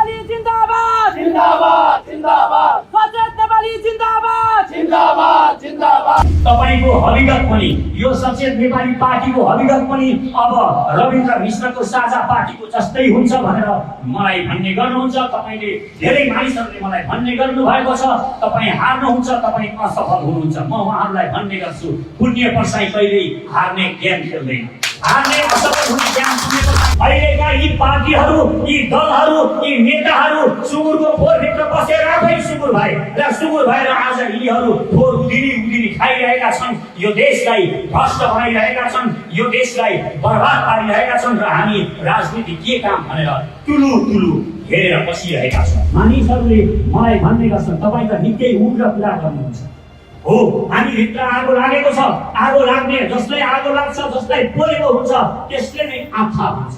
नेपाली जिंदाबाद जिंदाबाद जिंदाबाद सचेत नेपाली जिंदाबाद जिंदाबाद जिंदाबाद। तपाईको हविगत पनि यो सचेत नेपाली पार्टीको हविगत पनि अब रविन्द्र मिश्रको साझा पार्टीको जस्तै हुन्छ भनेर मलाई भन्ने गर्नुहुन्छ। तपाईले धेरै मानिसहरूले मलाई भन्ने गर्नु भएको छ तपाई हार्नुहुन्छ, तपाई असफल हुनुहुन्छ। म उहाँहरूलाई भन्ने गर्छु पुण्य पर्साई कहिल्यै हार्ने गेम खेल्दैन, हार्ने असफल हुने गेम सुनेको अहिलेका यी पार्टीहरू, यी दलहरू, यी नेताहरू सुँगुरको फोरभित्र बसेर आफै सुँगुर भए र सुँगुर भएर आज यिनीहरू फोर उदिनी खाइरहेका छन्, यो देशलाई भ्रष्ट बनाइरहेका छन्, यो देशलाई बर्बाद पारिरहेका छन् र हामी राजनीति के काम भनेर तुलु हेरेर बसिरहेका छौँ। मानिसहरूले मलाई भन्ने गर्छन् तपाईँ त निकै उग्र कुरा गर्नुहुन्छ। हो, हामी भित्र आगो लागेको छ, आगो लाग्ने जसलाई आगो लाग्छ, जसलाई बोलेको हुन्छ त्यसले नै आँखा भन्छ।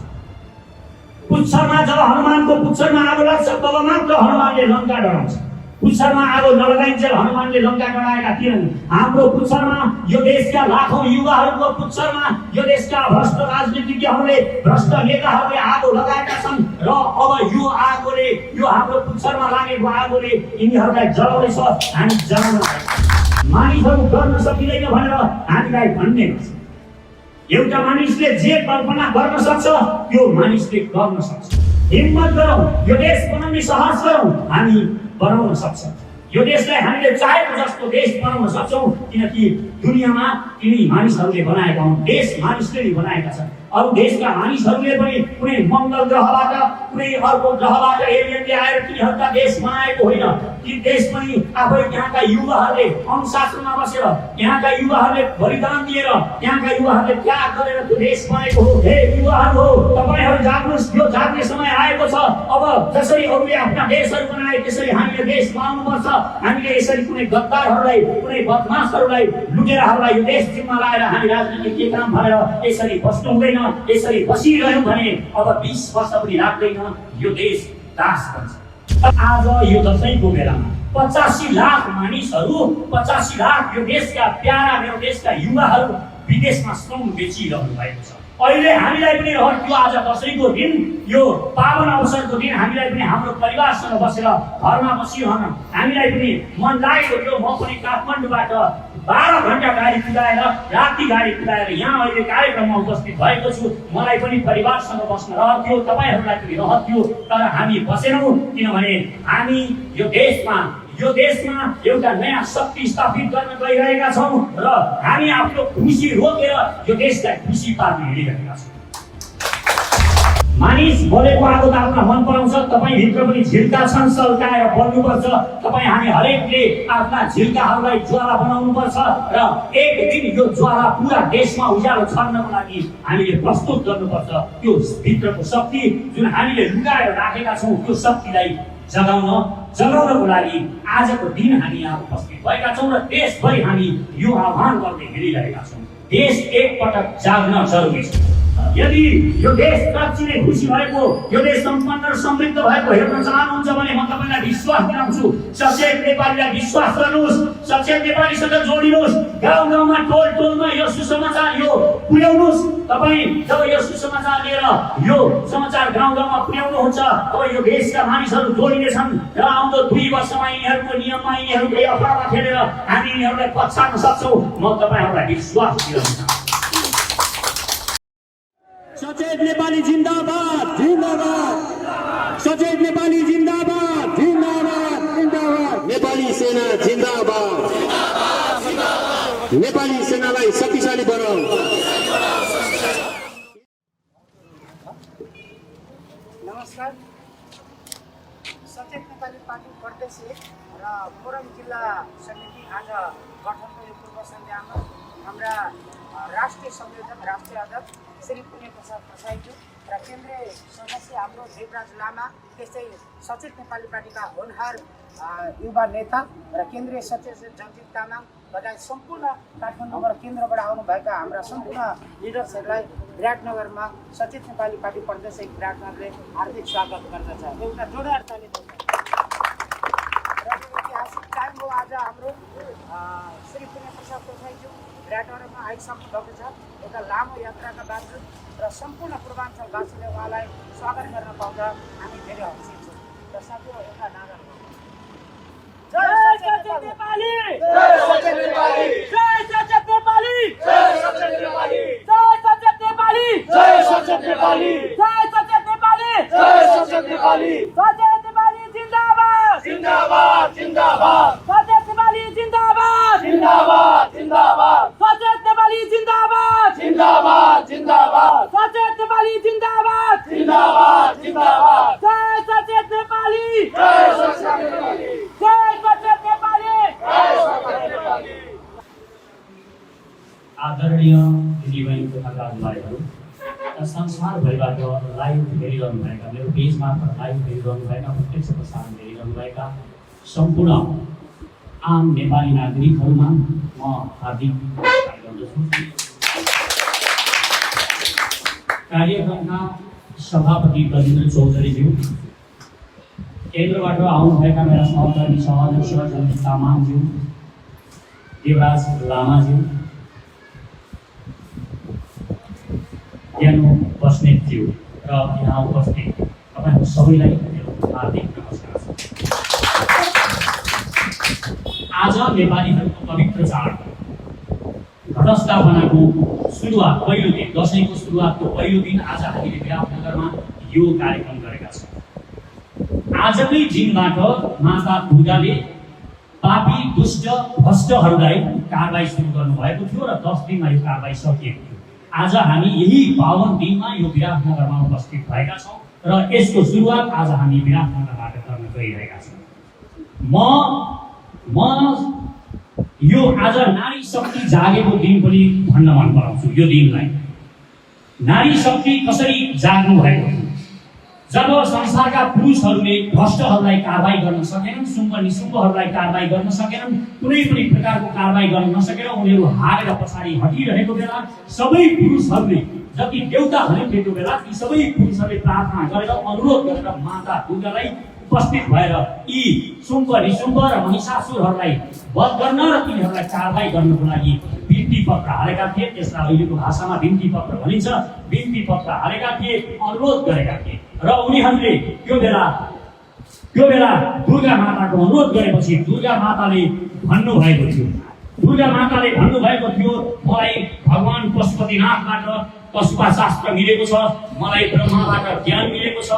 पुच्छरमा जब हनुमानको पुच्छरमा आगो लाग्छ तब मात्र हनुमानले लङ्का डराउँछ। पुच्छरमा आगो नलगाइन्जेल हनुमानले लङ्का डराएका थिएनन्। हाम्रो पुच्छरमा यो देशका लाखौं युवाहरूको पुच्छरमा यो देशका भ्रष्ट राजनीतिज्ञहरूले, भ्रष्ट नेताहरूले आगो लगाएका छन् र अब यो आगोले, यो हाम्रो पुच्छरमा लागेको आगोले यिनीहरूलाई जलाउँदैछ। हामी जलाउन मानिसहरू गर्न सकिँदैन भनेर हामीलाई भन्ने गर्छ। एउटा मानिसले जे कल्पना गर्न सक्छ त्यो मानिसले गर्न सक्छ। हिम्मत गरौँ, यो देश बनाउने साहस गरौँ, हामी बनाउन सक्छौँ। यो देशलाई हामीले चाहेको जस्तो देश बनाउन सक्छौँ किनकि दुनियाँमा यिनी मानिसहरूले बनाएका हुन्, देश मानिसले नै बनाएका छन्। अरू देशका मानिसहरूले पनि कुनै मङ्गल ग्रहबाट, कुनै अर्को ग्रहबाट एलियनले आएर तिनीहरूका देश बनाएको होइन। ती देश पनि आफै त्यहाँका युवाहरूले अनुशासनमा बसेर, त्यहाँका युवाहरूले बलिदान दिएर, त्यहाँका युवाहरूले त्याग गरेर त्यो देश बनेको हो। हे युवाहरू हो, तपाईहरू जाग्नुहोस्, यो जाग्ने समय आएको छ। अब जसरी अरूले आफ्ना देशहरू बनाए त्यसरी हामीले देश बनाउनुपर्छ। हामीले यसरी कुनै गद्दारहरूलाई, कुनै बदमासहरूलाई, लुटेराहरूलाई यो देश जिम्मा लाएर हामी राजनीति के काम भनेर यसरी बस्नु हुँदैन। यसरी बसिरह्यौँ भने अब 20 वर्ष पनि लाग्दैन, यो देश दास बन्छ। आज यो दशैंको बेलामा 85 लाख मानिसहरू, 85 लाख यो देशका प्यारा, मेरो देशका युवाहरू विदेशमा श्रम बेचिरहनु भएको छ। अहिले हामीलाई पनि रहन्थ्यो आज दशैंको दिन, यो पावन अवसरको दिन हामीलाई पनि हाम्रो परिवारसँग बसेर घरमा बसिरहन हामीलाई पनि मन लागेको थियो। म पनि काठमाडौँबाट 12 घण्टा गाडी कुदाएर, राति गाडी कुदाएर यहाँ अहिले कार्यक्रममा उपस्थित भएको छु। मलाई पनि परिवारसँग बस्न रहन्थ्यो, तपाईहरूलाई पनि रहन्थ्यो, तर हामी बसेनौँ किनभने हामी यो देशमा एउटा नयाँ शक्ति स्थापित गर्न गइरहेका छौँ र हामी आफ्नो खुसी रोकेर यो देशलाई खुसी पार्न हिँडिरहेका छौँ। मानिस बोलेको आगो ताप्न मन पराउँछ, तपाईँ भित्र पनि झिल्का छन्, सल्काएर बोल्नुपर्छ। तपाईँ हामी हरेकले आफ्ना झिल्काहरूलाई ज्वाला बनाउनुपर्छ र एक दिन यो ज्वाला पुरा देशमा उज्यालो छर्नको लागि हामीले प्रस्तुत गर्नुपर्छ। त्यो भित्रको शक्ति जुन हामीले लुकाएर राखेका छौँ त्यो शक्तिलाई जगाउनको लागि आजको दिन हामी यहाँ उपस्थित भएका छौँ र देशभरि हामी यो आह्वान गर्दै हिँडिरहेका छौँ। देश एकपटक जाग्न जरुरी छ। यदि यो देश साँच्चै नै खुसी भएको, यो देश सम्पन्न र समृद्ध भएको हेर्न चाहनुहुन्छ भने म तपाईलाई विश्वास दिलाउँछु, सचेत नेपालीलाई विश्वास गर्नुहोस्, सचेत नेपालीसँग जोडिनुहोस्। गाउँ-गाउँमा, टोल-टोलमा यो सुसमाचार यो पुर्याउनुहोस्। तपाईँ जब यो सुसमाचार लिएर यो समाचार गाउँ-गाउँमा पुर्याउनुहुन्छ अब यो देशका मानिसहरू जोडिनेछन् र आउँदो 2 वर्षमा यिनीहरूको नियममा, यिनीहरूको अफवाहमा खेलेर हामी यिनीहरूलाई पछाड्न सक्छौँ। म तपाईहरूलाई विश्वास दिलाउँछु। सचेत नेपाली जिंदाबाद जिंदाबाद, सचेत नेपाली जिंदाबाद जिंदाबाद जिंदाबाद, नेपाली सेना जिंदाबाद, नेपाली सेनालाई शक्तिशाली बनाऊ। नमस्कार, सचेत नेपाली पार्टी प्रदेश 1 र मोरङ जिल्ला समिति आज गठनको यो पूर्व सन्ध्यामा हाम्रा राष्ट्रिय संयोजक, राष्ट्रिय अध्यक्ष श्री पुण्य प्रसाद प्रसाईज्यू र केन्द्रीय सदस्य हाम्रो देवराज लामा, त्यस्तै सचेत नेपाली पार्टीका होनहार युवा नेता र केन्द्रीय सदस्य जगजित तामाङ लगायत सम्पूर्ण काठमाडौँबाट केन्द्रबाट आउनुभएका हाम्रा सम्पूर्ण लिडर्सहरूलाई विराटनगरमा सचेत नेपाली पार्टी प्रदेश 1 विराटनगरले हार्दिक स्वागत गर्दछ। एउटा जोरदार ताली दिन्छ। र ऐतिहासिक टाइम हो आज हाम्रो श्री पुण्य प्रसाद प्रसाईज्यू विराटनगरमा आइसक्नु भएको छ। एउटा लामो यात्राका बावजुद र सम्पूर्ण पूर्वाञ्चलवासीले उहाँलाई स्वागत गर्न पाउँदा हामी धेरै हर्षित छौँ। र साथै एउटा नारा जय सचेत नेपाली जय सचेत नेपाली जय सचेत नेपाली जय सचेत नेपाली जय सचेत नेपाली जय सचेत नेपाली जय सचेत नेपाली जय सचेत नेपाली सचेत नेपाली जिन्दाबाद जिन्दाबाद जिन्दाबाद सचेत नेपाली जिन्दाबाद जिन्दाबाद जिन्दाबाद सचेत नेपाली जिन्दाबाद जिन्दाबाद जिन्दाबाद सचेत नेपाली जिन्दाबाद जिन्दाबाद जिन्दाबाद जय सचेत नेपाली जय सचेत नेपाली जय सचेत नेपाली जय सचेत नेपाली। आदरणीय दिदीबहिनी तथा दाजुभाइहरू र संसारभरिबाट लाइभ हेरिरहनुभएका मेरो पेज मार्फत लाइभ हेरिरहनुभएका प्रत्यक्ष प्रसारण हेरिरहनुभएका सम्पूर्ण आम नेपाली नागरिकहरूमा म हार्दिक नमस्कार गर्दछु। कार्यक्रमका सभापति गजेन्द्र चौधरीज्यू, केन्द्रबाट आउनुभएका मेरा सहकर्मी सभाध्यक्ष जन्मित तामाङज्यू, देवराज लामाज्यू, ज्ञानु बस्नेतज्यू र यहाँ उपस्थित तपाईँहरू सबैलाई मेरो हार्दिक नमस्कार छ। आज नेपालीहरूको पवित्र चाड घटस्थापनाको सुरुवात पहिलो दिन, दसैँको सुरुवातको पहिलो दिन आज हामीले विराटनगरमा यो कार्यक्रम गरेका छौँ। आजकै दिनबाट माता दुर्गाले पापी दुष्ट भ्रष्टहरूलाई कारबाही सुरु गर्नुभएको थियो र 10 दिनमा यो कारबाही सकिएको थियो। आज हामी यही पावन दिनमा यो विराटनगरमा उपस्थित भएका छौँ र यसको सुरुवात आज हामी विराटनगरबाट गर्न गइरहेका छौँ। म यो आज नारी शक्ति जागेको दिन पनि भन्न मन पराउँछु। यो दिनलाई नारी शक्ति कसरी जाग्नु भएको थियो? जब संसारका पुरुषहरूले भ्रष्टहरूलाई कारबाही गर्न सकेनन्, सुम्प निसुम्पहरूलाई कारबाही गर्न सकेनन्, कुनै पनि प्रकारको कारबाही गर्न नसकेर उनीहरू हारेर पछाडि हटिरहेको बेला सबै पुरुषहरूले जति देउता भनेको बेला ती सबै पुरुषहरूले प्रार्थना गरेर अनुरोध गरेर माता दुर्गालाई उपस्थित भएर यी सुम्प निसुम्प र महिषासुरहरूलाई वध गर्न र तिनीहरूलाई कारबाही गर्नको लागि बिन्ती पत्र हालेका थिए। त्यसलाई अहिलेको भाषामा बिन्ती पत्र भनिन्छ। बिन्ती पत्र हालेका थिए, अनुरोध गरेका थिए र उनीहरूले त्यो बेला दुर्गा माताको अनुरोध गरेपछि दुर्गा माताले भन्नुभएको थियो मलाई भगवान पशुपतिनाथबाट पशुपाशास्त्र मिलेको छ, मलाई ब्रह्माबाट ज्ञान मिलेको छ,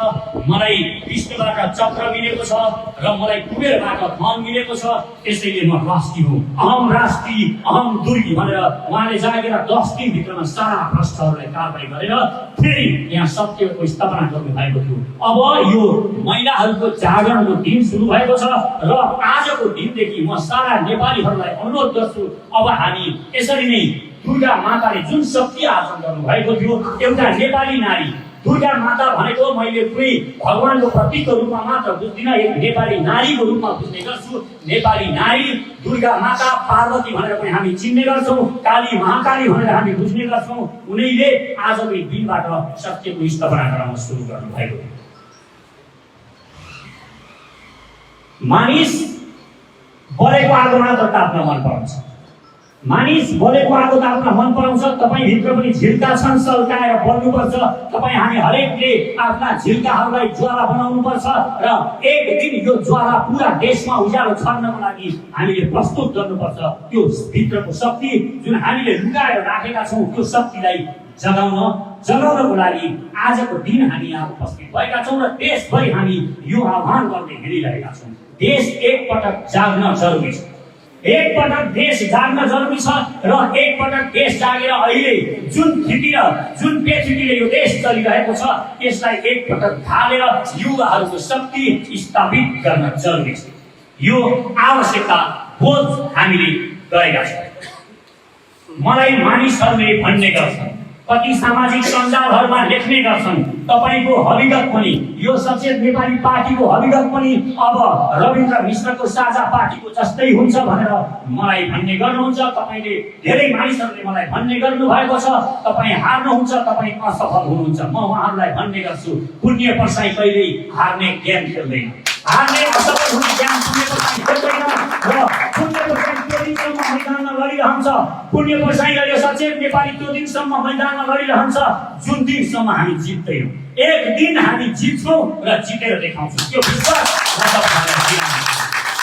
मलाई विष्णुबाट चक्र मिलेको छ र मलाई कुबेरबाट धन मिलेको छ। त्यसैले म राष्ट्री हुँ, अहम राष्ट्री अहम दुर्गी भनेर उहाँले जागेर 10 दिनभित्रमा सारा भ्रष्टहरूलाई कारबाही गरेर फेरि यहाँ सत्यको स्थापना गर्नुभएको थियो। अब यो महिलाहरूको जागरणको दिन सुरु भएको छ र आजको दिनदेखि म सारा नेपालीहरूलाई अनुरोध गर्छु, अब हामी यसरी नै दुर्गा माताले जुन शक्ति आर्जन गर्नुभएको थियो, एउटा नेपाली नारी दुर्गा माता भनेको मैले कुनै भगवानको प्रतीकको रूपमा मात्र बुझ्दिनँ, एक नेपाली नारीको रूपमा बुझ्ने गर्छु। नेपाली नारी दुर्गा माता पार्वती भनेर पनि हामी चिन्ने गर्छौँ, काली महाकाली भनेर हामी बुझ्ने गर्छौँ। उनीले आजको दिनबाट सत्यको स्थापना गराउन सुरु गर्नुभएको थियो। मानिस बलेको आगो मात्र ताप्न मन पराउँछ, मानिस बलेको आगो ताप्न मन पराउँछ। तपाईभित्र पनि झिल्का छन्, सल्काएर बल्नुपर्छ। तपाईँ हामी हरेकले आफ्ना झिल्काहरूलाई ज्वाला बनाउनुपर्छ र एक दिन यो ज्वाला पुरा देशमा उज्यालो छर्नको लागि हामीले प्रस्तुत गर्नुपर्छ। त्यो भित्रको शक्ति जुन हामीले लुकाएर राखेका छौँ, त्यो शक्तिलाई जगाउनको लागि आजको दिन हामी यहाँ उपस्थित भएका छौँ र देशभरि हामी यो आह्वान गर्दै हिँडिरहेका छौँ। देश एकपटक जाग्न जरुरी छ, एकपटक देश जाग्न जरुरी छ र एकपटक देश जागेर अहिले जुन स्थितिले यो देश चलिरहेको छ त्यसलाई एकपटक ढालेर युवाहरूको शक्ति स्थापित गर्न जरुरी छ। यो आवश्यकता बोध हामीले गरेका छौँ। मलाई मानिसहरूले भन्ने गर्छन्, कति सामाजिक सञ्जालहरूमा लेख्ने गर्छन्, तपाईको हविगत पनि यो सचेत नेपाली पार्टीको हविगत पनि अब रविन्द्र मिश्रको साझा पार्टीको जस्तै हुन्छ भनेर मलाई भन्ने गर्नुहुन्छ। तपाईले धेरै मानिसहरूले मलाई भन्ने गर्नु भएको छ, तपाईँ हार्नुहुन्छ, तपाईँ असफल हुनुहुन्छ। म उहाँहरूलाई भन्ने गर्छु, पुण्य पर्साई कहिल्यै हार्ने गेम खेल्दैन, हार्ने असफल हुने गेम पुण्य पर्साई खेल्दैन र पुण्य पर्साई मैदानमा लडिरहन्छ। पुण्य बसाइरह्यो सचेत नेपाली त्यो दिनसम्म मैदानमा लडिरहन्छ जुन दिनसम्म हामी जित्दैनौँ। एक दिन हामी जित्छौँ र जितेर देखाउँछौँ, त्यो विश्वास म तपाईँहरूलाई दिलाउँछु।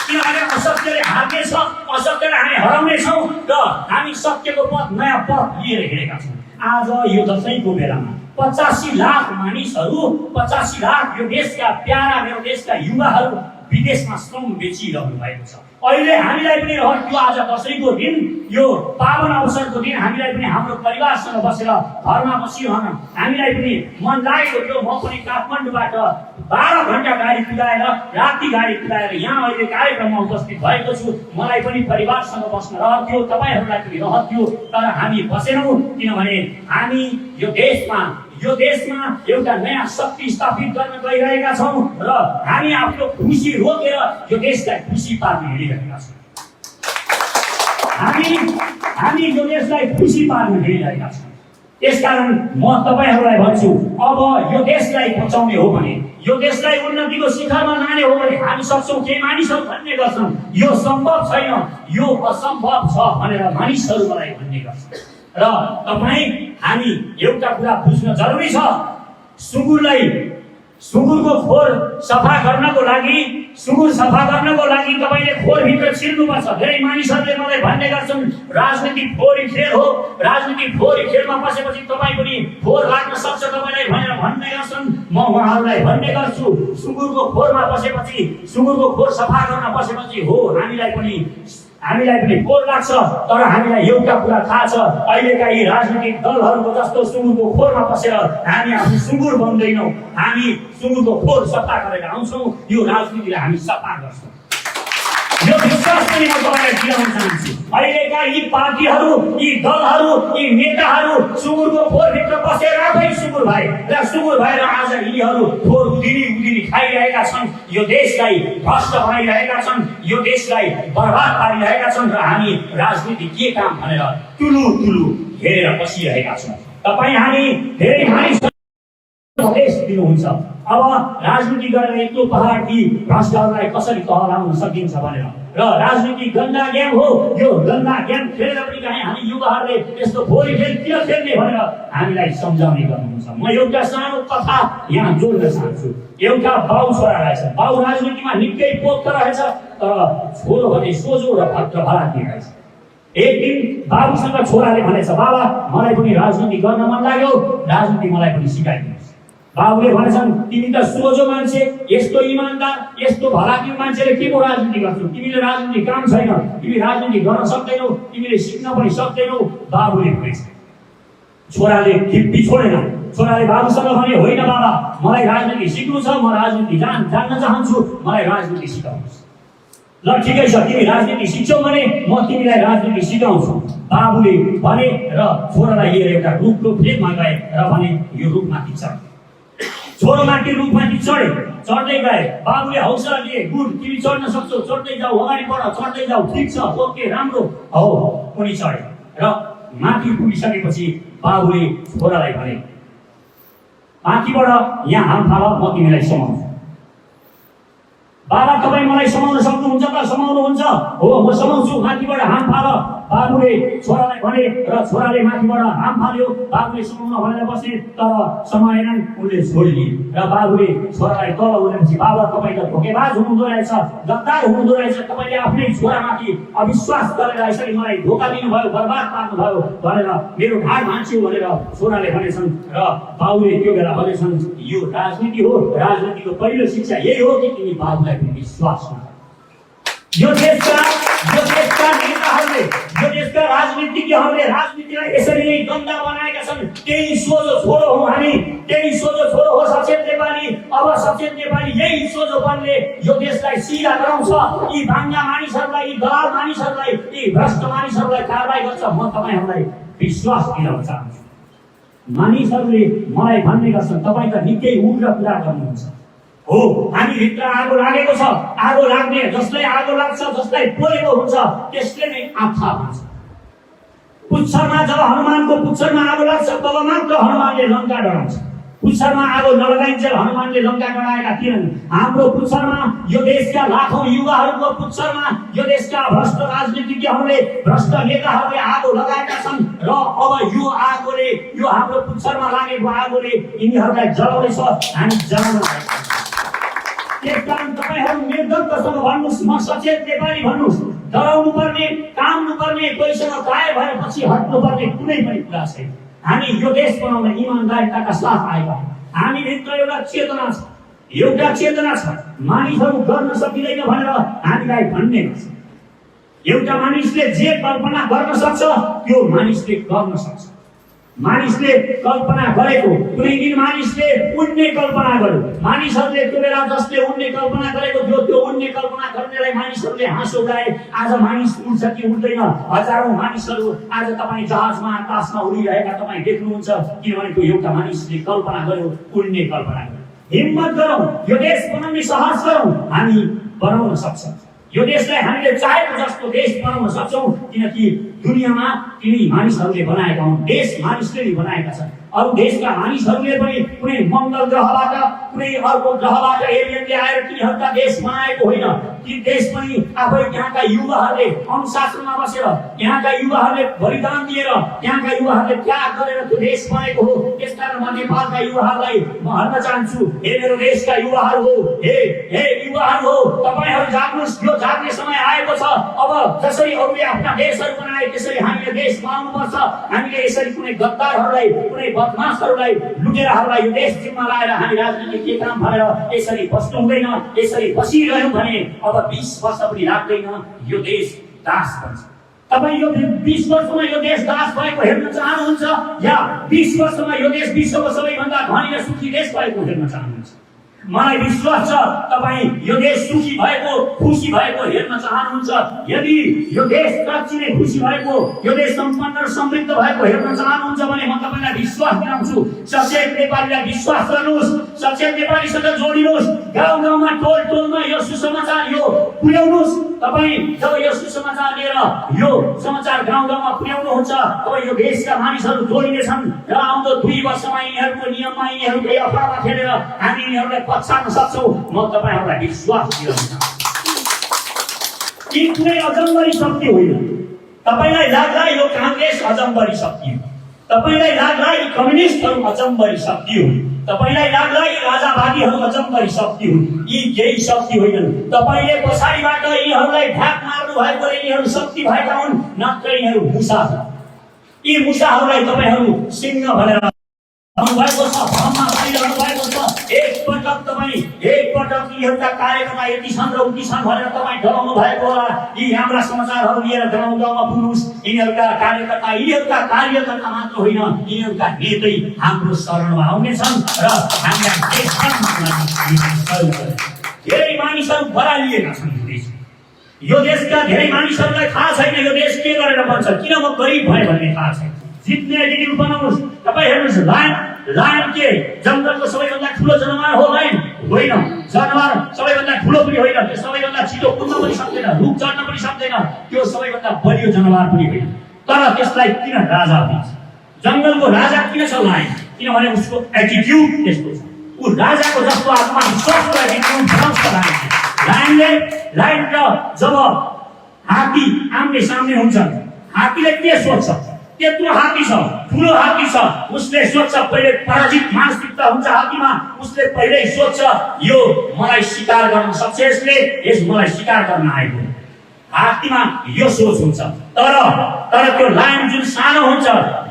किनभने असत्यले हार्नेछ, असत्यलाई हामी हराउनेछौँ र हामी सत्यको पथ, नयाँ पथ लिएर हिँडेका छौँ। आज यो दशैंको बेलामा 85 लाख मानिसहरू, 85 लाख यो देशका प्यारा, मेरो देशका युवाहरू विदेशमा श्रम बेचिरहनु भएको छ। अहिले हामीलाई पनि रहन्थ्यो आज दशैंको दिन, यो पावन अवसरको दिन हामीलाई पनि हाम्रो परिवारसँग बसेर घरमा बसिरहन हामीलाई पनि मन लागेको थियो। म पनि काठमाडौँबाट 12 घण्टा गाडी कुदाएर, राति गाडी कुदाएर यहाँ अहिले कार्यक्रममा उपस्थित भएको छु। मलाई पनि परिवारसँग बस्न रहन्थ्यो, तपाईँहरूलाई पनि रहन्थ्यो, तर हामी बसेनौँ। किनभने हामी यो देशमा एउटा नयाँ शक्ति स्थापित गर्न गइरहेका छौँ र हामी आफ्नो खुसी रोकेर यो देशलाई खुसी पार्न हिँडिरहेका छौँ। हामी यो देशलाई खुसी पार्न हिँडिरहेका छौँ। त्यसकारण म तपाईँहरूलाई भन्छु, अब यो देशलाई बचाउने हो भने, यो देशलाई उन्नतिको शिखरमा लाने हो भने हामी सक्छौँ। केही मानिसहरू भन्ने गर्छन् यो सम्भव छैन, यो असम्भव छ भनेर मानिसहरू मलाई भन्ने गर्छन्। र हामी एउटा कुरा बुझ्न जरुरी छ, सुँगुरको खोर सफा गर्नको लागि तपाईँले खोरभित्र छिर्नुपर्छ। धेरै मानिसहरूले मलाई भन्ने गर्छन् राजनीति फोहोरी खेल हो, राजनीति फोहोरी खेलमा पसेपछि तपाईँ पनि फोहोर लाग्न सक्छ तपाईँलाई भनेर भन्ने गर्छन्। म उहाँहरूलाई भन्ने गर्छु, सुँगुरको खोरमा पसेपछि, सुँगुरको खोर सफा गर्न पसेपछि हो हामीलाई पनि फोहोर लाग्छ। तर हामीलाई एउटा कुरा थाहा छ, अहिलेका यी राजनीतिक दलहरूको जस्तो सुँगुरको खोरमा पसेर हामी आफ्नो सुँगुर बन्दैनौँ। हामी सुँगुरको खोर सफा गरेर आउँछौँ, यो राजनीतिलाई हामी सफा गर्छौँ। यो विश्वास पनि म तपाईँलाई दिलाउन चाहन्छु। अहिलेका यी पार्टीहरू, यी दलहरू, यी नेताहरू सुँगुरको खोरभित्र बसेर आफै सुँगुर भएर आज यिनीहरू खोर उधिनी खाइरहेका छन्, यो देशलाई भ्रष्ट बनाइरहेका छन्, यो देशलाई बर्बाद पारिरहेका छन् र हामी राजनीति के काम भनेर तुलु हेरेर बसिरहेका छौँ। तपाईँ हामी धेरै मानिस उपदेश दिनुहुन्छ, अब राजनीति गरेर यत्रो पहाडी भ्रष्टहरूलाई कसरी तह लाउन सकिन्छ भनेर। र राजनीति गन्दा गेम हो, यो गन्दा गेम खेलेर पनि कहीँ हामी युवाहरूले यस्तो फोहोरी खेल किन खेल्ने भनेर हामीलाई सम्झाउने गर्नुहुन्छ। म एउटा सानो कथा यहाँ जोड्न चाहन्छु। एउटा बाउ छोरा रहेछ, बाउ राजनीतिमा निकै पोख्त रहेछ, तर छोरो भने सोझो र भद्र भलाकी रहेछ। एक दिन बाबुसँग छोराले भनेछ, बाबा मलाई पनि राजनीति गर्न मन लाग्यो, राजनीति मलाई पनि सिकाइदिनुहोस्। बाबुले भनेछन्, तिमी त सोझो मान्छे, यस्तो इमानदार, यस्तो भलाकी मान्छेले के को राजनीति गर्छौ? तिमीले राजनीति काम छैन, तिमी राजनीति गर्न सक्दैनौ, तिमीले सिक्न पनि सक्दैनौ। बाबुले भनेछ। छोराले खिप्पी छोडेन। छोराले बाबुसँग भने, होइन बाबा मलाई राजनीति सिक्नु छ, म राजनीति जान्न चाहन्छु, मलाई राजनीति सिकाउनुहोस्। ल ठिकै छ, तिमी राजनीति सिक्छौ भने म तिमीलाई राजनीति सिकाउँछु। बाबुले भने र छोरालाई लिएर एउटा रुखको फेदमा गए र भने यो रुखमाथि चढ। छोरो माथि रुखमाथि चढ्दै गए। बाबुले हौसला दिए, गुड तिमी चढ्न सक्छौ, चढ्दै जाऊ, अगाडि बढ, चढ्दै जाऊ, ठिक छ, ओके राम्रो हो। उनी चढे र माथि पुगिसकेपछि बाबुले छोरालाई भने, माथिबाट यहाँ हाम फाल, म तिमीलाई समाउँछु। बाबा तपाईँ मलाई समाउन सक्नुहुन्छ त? समाउनुहुन्छ? हो म समाउँछु, माथिबाट हाम फाल। बाबुले छोरालाई भने र छोराले माथिबाट हाम फाल्यो। बाबुले समाउन भनेर बसे, तर समाएनन्, उनले छोडिदिए। र बाबुले छोरालाई तल उठाएपछि, बाबा तपाईँ त धोकेबाज हुनुहुँदो रहेछ, गद्दार हुनुहुँदो रहेछ, तपाईँले आफ्नै छोरामाथि अविश्वास गरेर यसरी मलाई धोका दिनुभयो, बर्बाद पार्नुभयो भनेर मेरो ढाड भाँच्यो भनेर छोराले भनेछन्। र बाबुले त्यो बेला भनेछन्, यो राजनीति हो, राजनीतिको पहिलो शिक्षा यही हो कि तिमी बाबुलाई पनि विश्वास गर। यो देशका नेताहरूले, यो देशका राजनीतिज्ञहरूले राजनीतिलाई यसरी नै गन्दा बनाएका छन्। त्यही सोझो छोरो हो हामी, त्यही सोझो छोरो हो सचेत नेपाली। अब सचेत नेपाली यही सोझोपनले यो देशलाई सिधा गराउँछ। यी बाङ्गा मानिसहरूलाई, यी दलाल मानिसहरूलाई, यी भ्रष्ट मानिसहरूलाई कारबाही गर्छ। म तपाईँहरूलाई विश्वास दिलाउन चाहन्छु। मानिसहरूले मलाई भन्ने गर्छन्, तपाईँ त निकै उग्र कुरा गर्नुहुन्छ। हो, हामीभित्र आगो लागेको छ, आगो लाग्ने, जसलाई आगो लाग्छ, जसलाई पोलेको हुन्छ त्यसले नै आँखा भन्छ। पुच्छरमा जब हनुमानको पुच्छरमा आगो लाग्छ तब मात्र हनुमानले लङ्का डराउँछ। पुच्छरमा आगो नलगाइन्छ हनुमानले लङ्का गराएका थिएनन्। हाम्रो पुच्छरमा यो देशका लाखौं युवाहरूको पुच्छरमा यो देशका भ्रष्ट राजनीतिज्ञहरूले भ्रष्ट नेताहरूले आगो लगाएका छन् र अब यो आगोले यो हाम्रो पुच्छरमा लागेको आगोले यिनीहरूलाई जलाउनेछ। हामी जलाउन लागेका छौँ। त्यसकारण तपाईहरू निर्धक्कसँग भन्नुहोस्, म सचेत नेपाली भन्नुहोस्। डराउनु पर्ने, काम्नु पर्ने, कोहीसँग कायर भएपछि हट्नु पर्ने कुनै पनि कुरा छैन। हामी यो देश बनाउन इमानदारिताका साथ आएका हौँ। हामी भित्र एउटा चेतना छ, मानिसहरू गर्न सकिँदैन भनेर हामीलाई भन्ने गर्छ। एउटा मानिसले जे कल्पना गर्न सक्छ त्यो मानिसले गर्न सक्छ। मानिसले कल्पना गरेको कुनै दिन मानिसले उड्ने कल्पना गर्यो, मानिसहरूले त्यो बेला जसले उड्ने कल्पना गरेको थियो त्यो उड्ने कल्पना गर्नेलाई मानिसहरूले हाँसो उडाए। आज मानिस उड्छ कि उड्दैन? हजारौं मानिसहरू आज तपाईँ जहाजमा आकाशमा उडिरहेका तपाईँ देख्नुहुन्छ, किनभने त्यो एउटा मानिसले कल्पना गर्यो, उड्ने कल्पना गर्यो। हिम्मत गरौँ, यो देश बनाउने साहस गरौँ, हामी बनाउन सक्छौँ। यो देशलाई हामीले चाहेको जस्तो देश बनाउन सक्छौँ, किनकि दुनियाँमा तिनी मानिसहरूले बनाएका हुन्। देश मानिसले नै बनाएका छन्। अरू देशका मानिसहरूले पनि कुनै मङ्गल ग्रहबाट कुनै अर्को ग्रहबाट एलियनले आएर तिनीहरूका देश बनाएको होइन। ती देश पनि आफै त्यहाँका युवाहरूले अनुशासनमा बसेर, त्यहाँका युवाहरूले बलिदान दिएर, त्यहाँका युवाहरूले त्याग गरेर त्यो देश बनाएको हो। त्यसकारण म नेपालका युवाहरूलाई म भन्न चाहन्छु, हे मेरो देशका युवाहरू हो, हे युवाहरू हो, तपाईहरू जाग्नुहोस्। यो जाग्ने समय आएको छ। अब जसरी अरूले आफ्ना देशहरू बनाए त्यसरी हामीले देश बनाउनुपर्छ। हामीले यसरी कुनै गद्दारहरूलाई, कुनै बदमाशहरूलाई, लुटेराहरूलाई यो देश जिम्मा लाएर हामी राजनीतिक के काम भनेर यसरी बस्नु हुँदैन। यसरी बसिरह्यौँ भने अब 20 वर्ष पनि लाग्दैन, यो देश दास बन्छ। तपाईँ यो 20 वर्षमा यो देश दास भएको हेर्न चाहनुहुन्छ या 20 वर्षमा यो देश विश्वको सबैभन्दा धनी र सुखी देश भएको हेर्न चाहनुहुन्छ? मलाई विश्वास छ तपाईँ यो देश सुखी भएको, खुसी भएको हेर्न चाहनुहुन्छ। यदि यो देश साँच्चै नै खुसी भएको, यो देश सम्पन्न र समृद्ध भएको हेर्न चाहनुहुन्छ भने म तपाईँलाई विश्वास दिलाउँछु, सचेत नेपालीलाई विश्वास गर्नुहोस्, सचेत नेपालीसँग जोडिनुहोस्। गाउँ गाउँमा, टोल टोलमा यो सुसमाचार यो पुर्याउनुहोस्। तपाईँ जब यो सुसमाचार लिएर यो समाचार गाउँ गाउँमा पुर्याउनुहुन्छ तब यो देशका मानिसहरू जोडिनेछन् र आउँदो 2 वर्षमा यिनीहरूको नियममा यिनीहरूकै अफवाहमा खेलेर हामी यिनीहरूलाई पछाड्न सक्छौँ। म तपाईँहरूलाई विश्वास दिलाउँछु। यी कुनै अजम्बरी शक्ति होइन। तपाईँलाई लाग्ला यो काङ्ग्रेस अजम्बरी शक्ति हो, तपाईँलाई लाग्ला यी कम्युनिस्टहरू अजम्बरी शक्ति हो, तपाईँलाई लाग्ला यी राजावादीहरू अजम्बरी शक्ति हुन्। यी केही शक्ति होइनन्। तपाईँले पछाडिबाट यिनीहरूलाई ढाक मार्नु भएकोले यिनीहरू शक्ति भएका हुन्, नत्र यिनीहरू मुसा छन्। यी मुसाहरूलाई तपाईँहरू सिंह भनेर भएको छ, भ्रममा पाइरहनु भएको छ। एकपटक यिनीहरूका कार्यकर्ता यति छन् र उति छन् भनेर तपाईँ डराउनु भएको होला। यी हाम्रा समाचारहरू लिएर गाउँ गाउँमा पुग्नुहोस्। यिनीहरूका कार्यकर्ता मात्र होइन, यिनीहरूका नेतै हाम्रो शरणमा आउनेछन् र हामीलाई धेरै मानिसहरू बरालिएका छन्। यो देशका धेरै मानिसहरूलाई थाहा छैन यो देश के गरेर बन्छ, किन म गरिब भएँ भन्ने थाहा छैन। जित्ने एटिट्युड बनाउनुहोस्। तपाईँ हेर्नुहोस्, लायन के जङ्गलको सबैभन्दा ठुलो जनावर हो? लायन होइन। जनावर सबैभन्दा ठुलो पनि होइन, त्यो सबैभन्दा छिटो कुद्न पनि सक्दैन, रुख चढ्न पनि सक्दैन, त्यो सबैभन्दा बलियो जनावर पनि होइन। तर त्यसलाई किन राजा भन्छ? जङ्गलको राजा किन छ लायन? किनभने उसको एटिट्युड त्यस्तो छ। ऊ राजाको जस्तो आत्मविश्वासको एटिट्युड बनाउँछ लायनले। लायन र जब हात्ती आम्ने सामने हुन्छन्, हात्तीले के सोच्छ? त्यत्रो हात्ती छ, ठुलो हात्ती छ, उसले सोच्छ पहिले पराजित मानसिकता हुन्छ हात्तीमा। उसले पहिल्यै सोच्छ यो मलाई शिकार गर्न सक्छ, यस मलाई शिकार गर्न आएको। हात्तीमा यो सोच हुन्छ। तर त्यो लायन जुन सानो हुन्छ,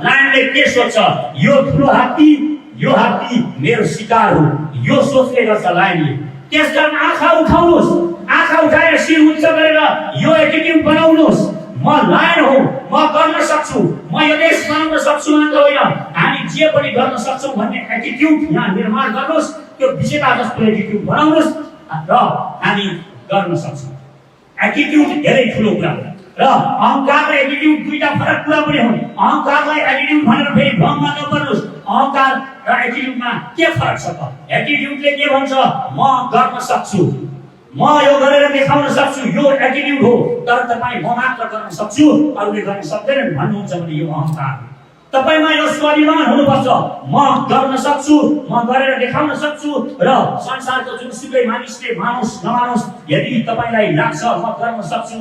लायनले के सोच्छ? यो ठुलो हात्ती, यो हात्ती मेरो शिकार हो, यो सोचले गर्छ लायनले। त्यसकारण आँखा उठाउनुहोस्, आँखा उठाएर शिर उच्च गरेर यो एटिट्युड बनाउनुहोस्। म लायन हो, म गर्न सक्छु, म यो देश बनाउन सक्छु मात्र होइन, हामी जे पनि गर्न सक्छौँ भन्ने एटिट्युड यहाँ निर्माण गर्नुहोस्। त्यो विजेता जस्तो एटिट्युड बनाउनुहोस् र हामी गर्न सक्छौँ। एटिट्युड धेरै ठुलो कुरा हो र अहङ्कार र एटिट्युड दुईटा फरक कुरा पनि हुन्। अहङ्कारलाई एटिट्युड भनेर फेरि भ्रममा नपर्नुहोस्। अहङ्कार र एटिट्युडमा के फरक छ त? एटिट्युडले के भन्छ? म गर्न सक्छु, म यो गरेर देखाउन सक्छु, यो एटिट्युड हो। तर तपाईँ म मात्र गर्न सक्छु, अरूले गर्न सक्दैनन् भन्नुहुन्छ भने यो अहङ्कार। तपाईमा यो स्वाभिमान हुनुपर्छ। म गर्न सक्छु, म गरेर देखाउन सक्छु र संसारको जुनसुकै मानिसले मानुस नमानुस यदि तपाईलाई लाग्छ म गर्न सक्छु,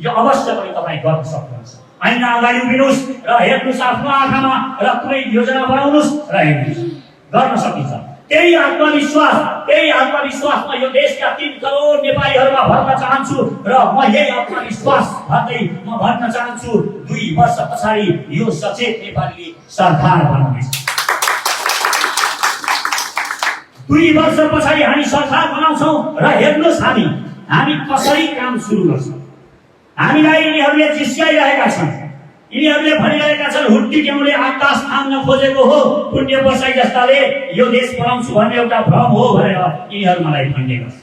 यो अवश्य पनि तपाई गर्न सक्नुहुन्छ। ऐना अगाडि उभिनुहोस् र हेर्नुहोस् आफ्नो आँखामा र कुनै योजना बनाउनुहोस् र हेर्नुहोस्, गर्न सकिन्छ। त्यही आत्मविश्वासमा यो देशका 3 करोड नेपालीहरूमा भर्न चाहन्छु र म यही आत्मविश्वास भन्दै म भन्न चाहन्छु 2 वर्ष पछाडि यो सचेत नेपालीले सरकार बनाउनेछ। 2 वर्ष पछाडि हामी सरकार बनाउँछौँ र हेर्नुहोस् हामी कसरी काम सुरु गर्छौँ। हामीलाई यिनीहरूले जिस्याइरहेका छन्, यिनीहरूले भनिरहेका छन् हुट्टी ट्याउले आकाश थाम्न खोजेको हो, पुण्य बसाई जस्ताले यो देश बनाउँछु भन्ने एउटा भ्रम हो भनेर यिनीहरू मलाई भन्ने गर्छ।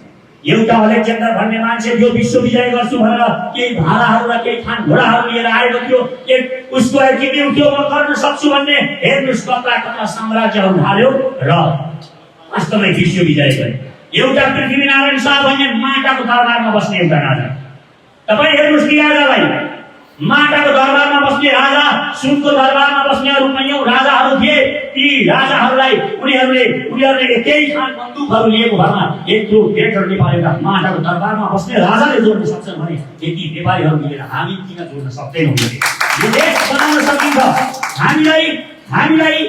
एउटा अलेक्जेन्डर भन्ने मान्छे यो विश्व विजय गर्छु भनेर केही भालाहरू र केही खान घोडाहरू लिएर आएको थियो। उसको एटिट्युड थियो म गर्न सक्छु भन्ने। हेर्नुहोस् कता साम्राज्यहरू ढाल्यो र वास्तवमै विश्व विजय गर्यो। एउटा पृथ्वीनारायण शाह भन्ने माटाको दरबारमा बस्ने एउटा राजा, तपाईँ हेर्नुहोस् कि राजालाई, माटाको दरबारमा बस्ने राजा, सुनको दरबारमा बस्ने अरू कैयौं राजाहरू थिए। ती राजाहरूलाई उनीहरूले एकै खान बन्दुकहरू लिएको भरमा 1-2 नेपाली एउटा माटाको दरबारमा बस्ने राजाले जोड्न सक्छन् भने यति नेपालीहरू मिलेर हामी किन जोड्न सक्दैनौँ? यो देश बनाउन सकिन्छ। हामीलाई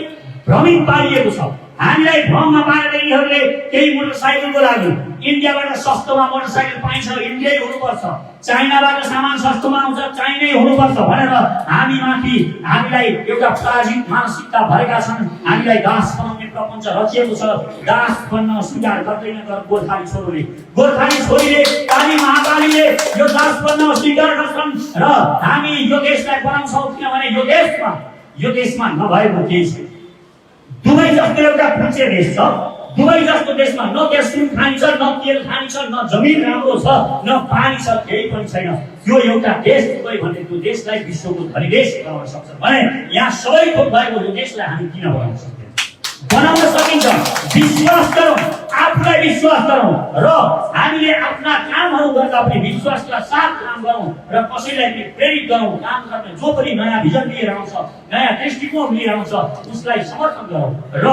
भ्रमित पारिएको छ। हामीलाई भ्रममा पारेर यिनीहरूले केही मोटरसाइकलको लागि इन्डियाबाट सस्तोमा मोटरसाइकल पाइन्छ, इन्डियै हुनुपर्छ, चाइनाबाट सामान सस्तोमा आउँछ, चाइनै हुनुपर्छ भनेर हामीलाई एउटा पराजित मानसिकता भएका छन्। हामीलाई दास बनाउने प्रपञ्च रचिएको छ। दास बन्न स्वीकार गर्दैन गोर्खाली छोरीले काली महाकालीले यो दास बन्न अस्वीकार गर्छन् र हामी यो देशलाई बनाउँछौँ। किनभने यो देशमा नभएको केही छैन। दुबई जस्तो एउटा पूज्य देश छ। दुबई जस्तो देशमा न त्यहाँ सुन खानिन्छ, न तेल खानिन्छ, न जमिन राम्रो छ, न पानी छ, केही पनि छैन। यो एउटा देश दुबई भन्ने त्यो देशलाई विश्वको धनी देश बनाउन सक्छ भने यहाँ सबै थोक भएको यो देशलाई हामी किन बनाउन सक्दैनौँ? बनाउन सकिन्छ। विश्वास गरौँ, आफूलाई विश्वास गरौँ र हामीले आफ्ना कामहरू गर्दा पनि विश्वासका साथ काम गरौँ र कसैलाई पनि प्रेरित गरौँ काम गर्ने। जो पनि नयाँ भिजन लिएर आउँछ, नयाँ दृष्टिकोण लिएर आउँछ, उसलाई समर्थन गरौँ र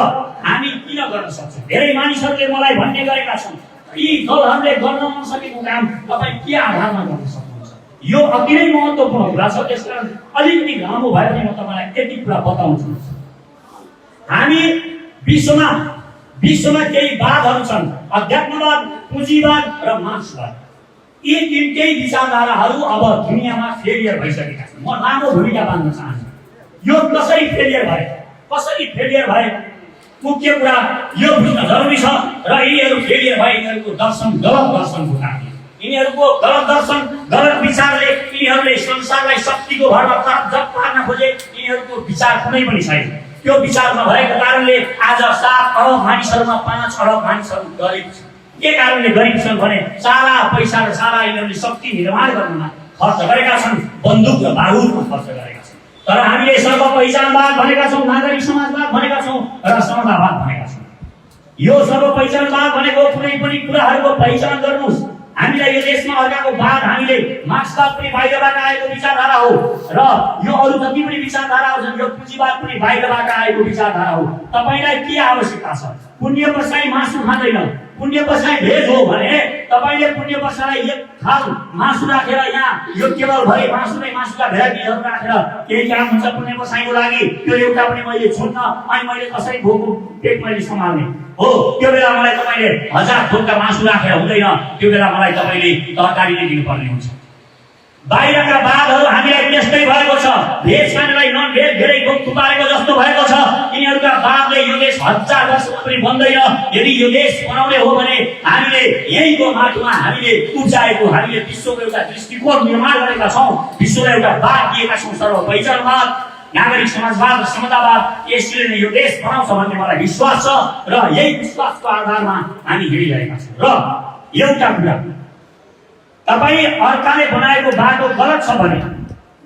हामी किन गर्न सक्छौँ? धेरै मानिसहरूले मलाई भन्ने गरेका छन् यी दलहरूले गर्न नसकेको काम तपाईँ के आधारमा गर्न सक्नुहुन्छ? यो अति नै महत्त्वपूर्ण कुरा छ। त्यसकारण अलिकति लामो भए पनि म तपाईँलाई यति कुरा बताउँछु। हामी विश्वमा केही वादहरू छन्, अध्यात्मवाद, पुँजीवाद र मार्क्सवाद। यी 3टै विचारधाराहरू अब दुनियाँमा फेलियर भइसकेका छन्। म लामो भूमिका बाँध्न चाहन्छु। यो कसरी फेलियर भए मुख्य कुरा यो बुझ्न जरुरी छ र यिनीहरू फेलियर भए यिनीहरूको दर्शन गलत दर्शनको कारणले, यिनीहरूको गलत दर्शन गलत विचारले यिनीहरूले संसारलाई शक्तिको भरमा जप पार्न खोजे। यिनीहरूको विचार कुनै पनि छैन। त्यो विचार नभएको कारणले आज 7 अरब मानिसहरूमा 5 अरब मानिसहरू गरिब छन्। के कारणले गरिब छन् भने सारा पैसा र सारा यिनीहरूले शक्ति निर्माण गर्नमा खर्च गरेका छन्, बन्दुक र बारुदमा खर्च गरेका छन्। तर हामीले सर्व पहिचानवाद भनेका छौँ, नागरिक समाजवाद भनेका छौँ र समतावाद भनेका छौँ। यो सर्व पहिचानवाद भनेको कुनै पनि कुराहरूको पहिचान गर्नुहोस्। हामीलाई यो देशमा अर्काको वाद, हामीले मार्क्सवाद पनि बाहिरबाट आएको विचारधारा हो र यो अरू जति पनि विचारधाराहरू छन् यो पुँजीवाद पनि बाहिरबाट आएको विचारधारा हो। तपाईँलाई के आवश्यकता छ? पुण्य बसाई मासु खाँदैन, पुण्य बसाई भेज हो भने तपाईँले पुण्य बसाईलाई 1 थाल मासु राखेर यहाँ यो केवल भए मासुका भेराइटीहरू राखेर केही काम हुन्छ पुण्य बसाईको लागि? त्यो एउटा पनि मैले छुट्न अनि मैले कसरी भोको पेट मैले सम्हाल्ने हो? त्यो बेला मलाई तपाईँले 1000 थोकका मासु राखेर हुँदैन। त्यो बेला मलाई तपाईँले तरकारी नै दिनुपर्ने हुन्छ। बाहिरका वादहरू हामीलाई त्यस्तै भएको छ। भेज खानेलाई नन भेज धेरै थुपारेको जस्तो भएको छ। यिनीहरूका वादले यो देश 1000 वर्षमा पनि बन्दैन। यदि यो देश बनाउने हो भने हामीले यहीँको माटोमा हामीले उब्जाएको, हामीले विश्वको एउटा दृष्टिकोण निर्माण गरेका छौँ, विश्वलाई एउटा वाद दिएका छौँ, सर्व पहिचानवाद, नागरिक समाजवाद र समतावाद। यसले नै यो देश बनाउँछ भन्ने मलाई विश्वास छ र यही विश्वासको आधारमा हामी हिँडिरहेका छौँ। र एउटा कुरा, तपाईँ अर्काले बनाएको बाटो गलत छ भने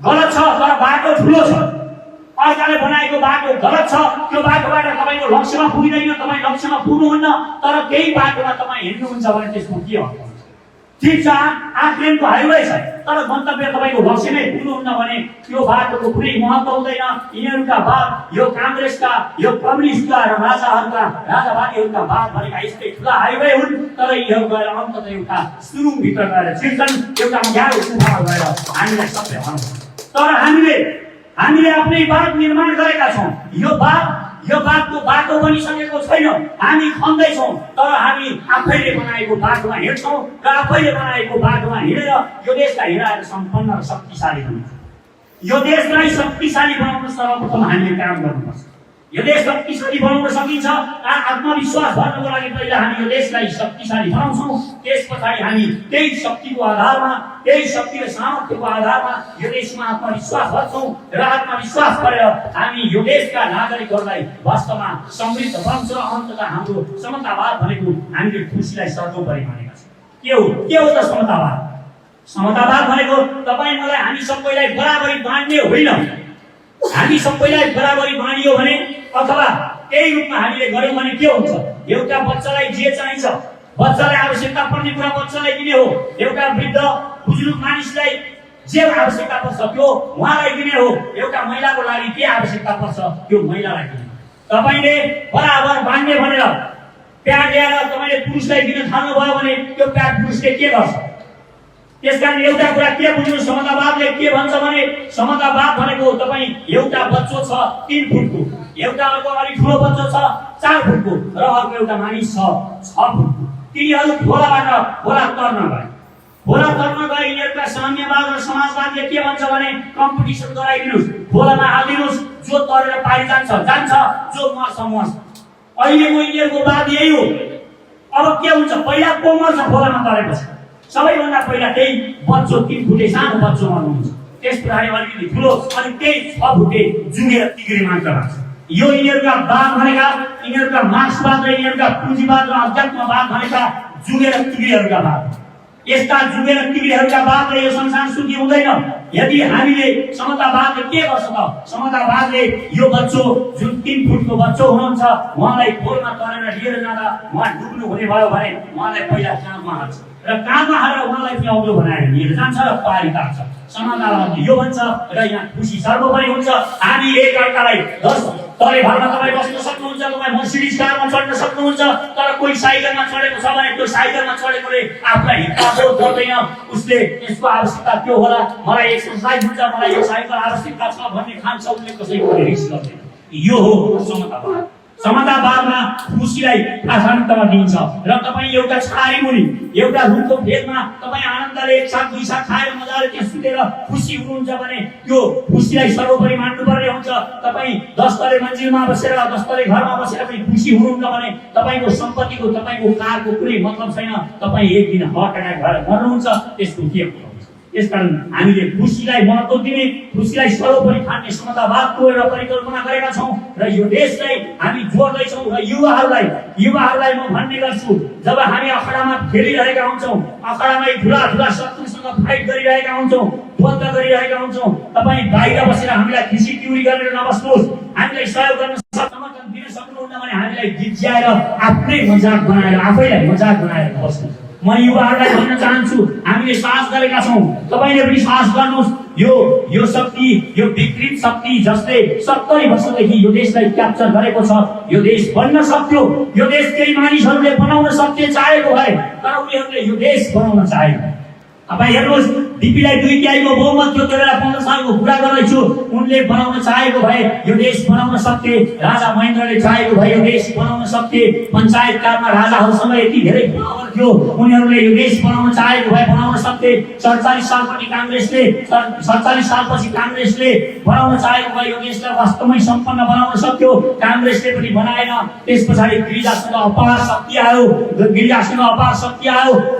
गलत छ, तर बाटो ठुलो छ। अर्काले बनाएको बाटो गलत छ, त्यो बाटोबाट तपाईँको लक्ष्यमा पुगिँदैन, तपाईँ लक्ष्यमा पुग्नुहुन्न, तर केही बाटोमा तपाईँ हिँड्नुहुन्छ भने त्यसको के अर्थ हुन्छ? ठिक छ 8 लेनको हाइवे छ तर गन्तव्य तपाईको लक्ष्यमै पुग्नुहुन्न भने त्यो बाटोको कुनै महत्त्व हुँदैन। यिनीहरूका बाद यो कांग्रेसका यो कम्युनिस्टका र राजावादीहरूका बाद भनेका यस्तै ठुला हाइवे हुन् तर यिनीहरू गएर अन्ततः एउटा सुरुङ भित्र गएर छिर्छन् एउटा अँध्यारो गुफामा गएर हामीलाई सबै हराउँछ। तर हामीले आफ्नै बाटो निर्माण गरेका छौँ। यो बाटको बाटो बनिसकेको छैन, हामी खन्दैछौँ तर हामी आफैले बनाएको बाटोमा हिँड्छौँ र आफैले बनाएको बाटोमा हिँडेर यो देशलाई हिँडाएर सम्पन्न र शक्तिशाली बनाउँछ। यो देशलाई शक्तिशाली बनाउन सर्वप्रथम हामीले काम गर्नुपर्छ। यो देश शक्तिशाली बनाउन सकिन्छ। आत्मविश्वास भर्नको लागि पहिला हामी यो देशलाई शक्तिशाली बनाउँछौँ, त्यस पछाडि हामी त्यही शक्तिको आधारमा त्यही शक्ति र सामर्थ्यको आधारमा यो देशमा आत्मविश्वास भर्छौँ र आत्मविश्वास गरेर हामी यो देशका नागरिकहरूलाई वास्तवमा समृद्ध बनाउँछ र अन्ततः हाम्रो समतावाद भनेको हामीले खुसीलाई सर्वोपरि मानेका छौँ। के हो त समतावाद? समतावाद भनेको तपाईँ मलाई हामी सबैलाई बराबरी बाँड्ने होइन। हामी सबैलाई बराबरी बाँडियो भने अथवा त्यही रूपमा हामीले गर्यौँ भने के हुन्छ? एउटा बच्चालाई जे चाहिन्छ, बच्चालाई आवश्यकता पर्ने कुरा बच्चालाई दिने हो। एउटा वृद्ध बुजुर्ग मानिसलाई जे आवश्यकता पर्छ त्यो उहाँलाई दिने हो। एउटा महिलाको लागि के आवश्यकता पर्छ त्यो महिलालाई दिने। तपाईले बराबर बाँड्ने भनेर प्याड ल्याएर तपाईले पुरुषलाई दिन थाल्नुभयो भने त्यो प्याड पुरुषले के गर्छ? त्यसकारण एउटा कुरा के बुझ्नु, समतावादले के भन्छ भने समतावाद भनेको तपाईँ एउटा बच्चो छ 3 फुटको, एउटा अर्को अलि ठुलो बच्चो छ 4 फुटको र अर्को एउटा मानिस छ 6 फुटको। तिनीहरू खोला तर्न गए यिनीहरूका साम्यवाद र समाजवादले के भन्छ भने कम्पिटिसन गराइदिनुस्, खोलामा हालिदिनुस्, जो तरेर पारि जान्छ जो मर्छ। अहिलेको यिनीहरूको वाद यही हो। अब के हुन्छ? पहिला को मर्छ खोलामा तरेपछि? सबैभन्दा पहिला त्यही बच्चो 3 फुटे सानो बच्चो मर्नुहुन्छ, त्यस पछाडि अलिकति ठुलो अनि त्यही 6 फुटे जुगेर तिग्रे मात्र लाग्छ। यो यिनीहरूका वाद भनेका यिनीहरूका मार्क्सवाद र यिनीहरूका पुँजीवाद र अध्यात्मवाद भनेका जुगेर तिग्रेहरूका वाद। यस्ता जुगेर तिग्रेहरूका वादले यो संसार सुखी हुँदैन। यदि हामीले समतावादले के गर्छ त? समतावादले यो बच्चो जुन 3 फुटको बच्चो हुनुहुन्छ उहाँलाई खोलमा तरेर लिएर जाँदा उहाँ डुब्नु हुने भयो भने उहाँलाई पहिला काँधमा हाल्छ र काँधमा हालेर उहाँलाई पनि अग्लो बनाएर लिएर जान्छ र पारी तार्छ। समाजवादले यो भन्छ र यहाँ खुसी सर्वोपरि हुन्छ। हामी एकअर्कालाई 10 तले भर्न तपाईँ बस्न सक्नुहुन्छ, तपाईँ मर्सिडिज कारमा चढ्न सक्नुहुन्छ, तर कोही साइकलमा चढेको छ भने त्यो साइकलमा चढेकोले आफूलाई हिंसाबोध गर्दैन। उसले यसको आवश्यकता के होला, मलाई एक्सर्साइज हुन्छ, मलाई यो साइकल आवश्यकता छ भन्ने ठान्छ, उसले कसैको रिस्क गर्दैन। यो हो समतावाद। समतावादमा खुसीलाई प्राथमिकता दिन्छ र तपाईँ एउटा छारी मुनि एउटा रुखको फेदमा तपाईँ आनन्दले एक साथ दुई साथ खाएर मजाले त्यहाँ सुतेर खुसी हुनुहुन्छ भने त्यो खुसीलाई सर्वोपरि मान्नुपर्ने हुन्छ। तपाईँ 10 तले मन्जिलमा बसेर 10 तले घरमा बसेर पनि खुसी हुनुहुन्छ भने तपाईको सम्पत्तिको तपाईको कारको कुनै मतलब छैन। तपाईँ एक दिन हार्ट एट्याक भएर मर्नुहुन्छ, त्यसको के हुन्छ? यसकारण हामीले खुसीलाई महत्त्व दिने, खुसीलाई सर्वोपरि ठान्ने समतावादको एउटा परिकल्पना गरेका छौँ र यो देशलाई हामी जोड्दैछौँ। र युवाहरूलाई म भन्ने गर्छु, जब हामी अखडामा खेलिरहेका हुन्छौँ, अखडामै ठुला शत्रुसँग फाइट गरिरहेका हुन्छौँ, द्वन्द्व गरिरहेका हुन्छौँ, तपाईँ बाहिर बसेर हामीलाई खिसी टिउरी गरेर नबस्नुहोस्। हामीलाई सहयोग गर्न समर्थन दिन सक्नुहुन्न भने हामीलाई जिज्याएर आफैलाई मजाक बनाएर बस्नुहोस्। म युवाहरूलाई भन्न चाहन्छु, हामीले साहस गरेका छौँ, तपाईले पनि साहस गर्नुहोस्। यो शक्ति, यो विकृत शक्ति जसले 70 वर्षदेखि यो देशलाई क्याप्चर गरेको छ, यो देश बन्न सक्थ्यो। यो देश केही मानिसहरूले बनाउन सक्थे चाहेको भए, तर उनीहरूले यो देश बनाउन चाहेन। तपाईँ हेर्नुहोस्, डिपीलाई 2 तिहाईको बहुमत थियो, त्यो बेला 15 सालको कुरा गर्दैछु। उनले बनाउन चाहेको भए यो देश बनाउन सक्थे। राजा महेन्द्रले चाहेको भए यो देश बनाउन सक्थे। पञ्चायतकालमा राजाहरूसँग यति धेरै पावर थियो, उनीहरूले यो देश बनाउन चाहेको भए बनाउन सक्थे। 47 सालपछि काङ्ग्रेसले बनाउन चाहेको भए यो देशलाई वास्तवमै सम्पन्न बनाउन सक्थ्यो। काङ्ग्रेसले पनि बनाएन। त्यस पछाडि गिरिजासँग अपार शक्ति आयो,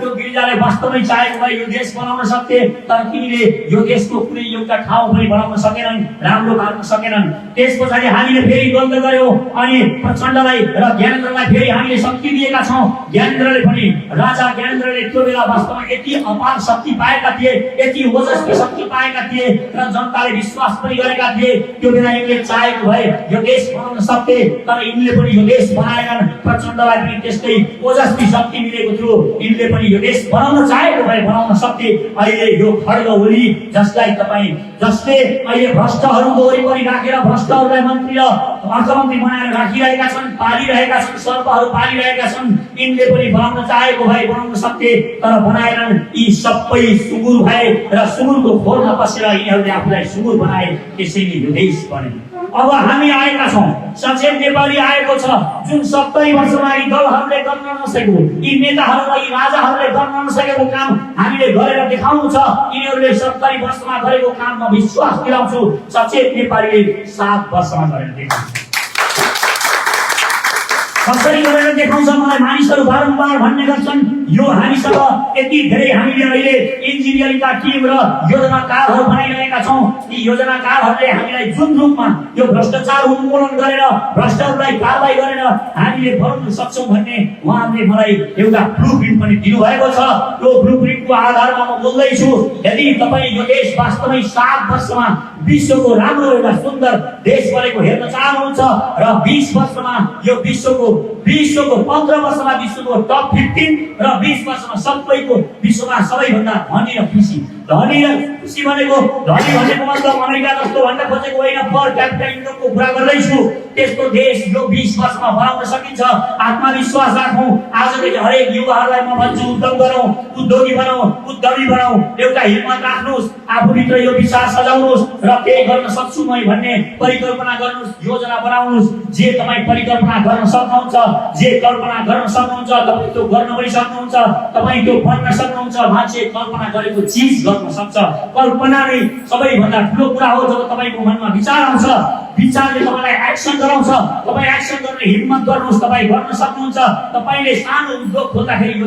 त्यो गिरिजाले वास्तवमै चाहेको भए यो देश बनाउन सक्थे, तर तिनीले यो देशको कुनै एउटा ठाउँ पनि बनाउन सकेनन्, राम्रो पार्न सकेनन्। त्यस पछाडि हामीले फेरि द्वन्द्व गर्यौँ अनि प्रचण्डलाई र ज्ञानेन्द्रलाई फेरि हामीले शक्ति दिएका छौँ। राजा ज्ञानेन्द्रले त्यो बेला वास्तवमा यति अपार शक्ति पाएका थिए, यति ओजस्वी शक्ति पाएका थिए र जनताले विश्वास पनि गरेका थिए। त्यो बेला यिनले चाहेको भए यो देश बनाउन सक्थे, तर यिनले पनि यो देश बनाएनन्। प्रचण्डलाई पनि त्यस्तै ओजस्वी शक्ति मिलेको थियो, यिनले पनि यो देश देश बनाउन चाहेको भए बनाउन सक्थे। अहिले यो खड्गवली जसले अहिले भ्रष्टहरूको वरिपरि राखेर भ्रष्टहरूलाई मन्त्री र अर्थमन्त्री बनाएर राखिरहेका छन्, पालिरहेका छन्, सर्पहरू पालिरहेका छन्, यिनले पनि बनाउन चाहेको भए बनाउन सक्थे, तर बनाएनन्। यी सबै सुँगुर भए र सुँगुरको खोरमा पसेर यिनीहरूले आफूलाई सुँगुर बनाए, त्यसैले यो देश बने। अब हामी आएका छौँ, सचेत नेपाली आएको छ, जुन 70 वर्षमा यी दलहरूले गर्न नसकेको, यी नेताहरू यी राजाहरूले गर्न नसकेको काम हामीले गरेर देखाउनु छ। यिनीहरूले 70 वर्षमा गरेको काममा विश्वास दिलाउँछु, सचेत नेपालीले 7 वर्षमा गरेर देखाउँछ। कसरी गरेर देखाउँछ मलाई मानिसहरू बारम्बार भन्ने गर्छन्। यो हामीसँग यति धेरै हामीले अहिले इन्जिनियरिङका टिम र योजनाकारहरू बनाइरहेका छौँ। ती योजनाकारहरूले हामीलाई जुन रूपमा यो भ्रष्टाचार उन्मूलन गरेर भ्रष्टहरूलाई कारबाही गरेर हामीले बनाउन सक्छौँ भन्ने उहाँहरूले मलाई एउटा ब्लुप्रिन्ट पनि दिनुभएको छ। यो ब्लुप्रिन्टको आधारमा म बोल्दैछु, यदि तपाईँ यो देश वास्तवमै 7 वर्षमा विश्वको राम्रो एउटा सुन्दर देश बनेको हेर्न चाहनुहुन्छ र 20 वर्षमा यो विश्वको 15 वर्षमा विश्वको टप 15 र 20 वर्षमा सबैको विश्वमा सबैभन्दा धनी र खुसी भनेको मतलब अमेरिका जस्तो भन्न खोजेको होइन, पर क्यापिटल इन्कमको कुरा गर्दैछु। त्यस्तो देश यो 20 वर्षमा बनाउन सकिन्छ। आत्मविश्वास राखौँ। आजदेखि हरेक युवाहरूलाई म भन्छु, उद्यम गरौँ, उद्योगी बनाऊ, उद्यमी बनाऊ, एउटा हिम्मत राख्नुहोस्, आफूभित्र यो विचार सजाउनुहोस् र केही गर्न सक्छु म भन्ने परिकल्पना गर्नुहोस्, योजना बनाउनुहोस्। जे तपाईँ परिकल्पना गर्न सक्नुहुन्छ, जे कल्पना गर्न सक्नुहुन्छ, तपाईँ त्यो गर्न पनि सक्नुहुन्छ, तपाईँ त्यो बन्न सक्नुहुन्छ। मान्छे कल्पना गरेको चिज गर्न सक्छ। कल्पना नै सबैभन्दा ठुलो कुरा हो। जब तपाईँको मनमा विचार आउँछ, विचारले तपाईँलाई एक्सन गराउँछ, तपाईँ एक्सन गर्ने हिम्मत गर्नुहोस्, तपाईँ गर्न सक्नुहुन्छ। तपाईँले सानो उद्योग खोल्दाखेरि यो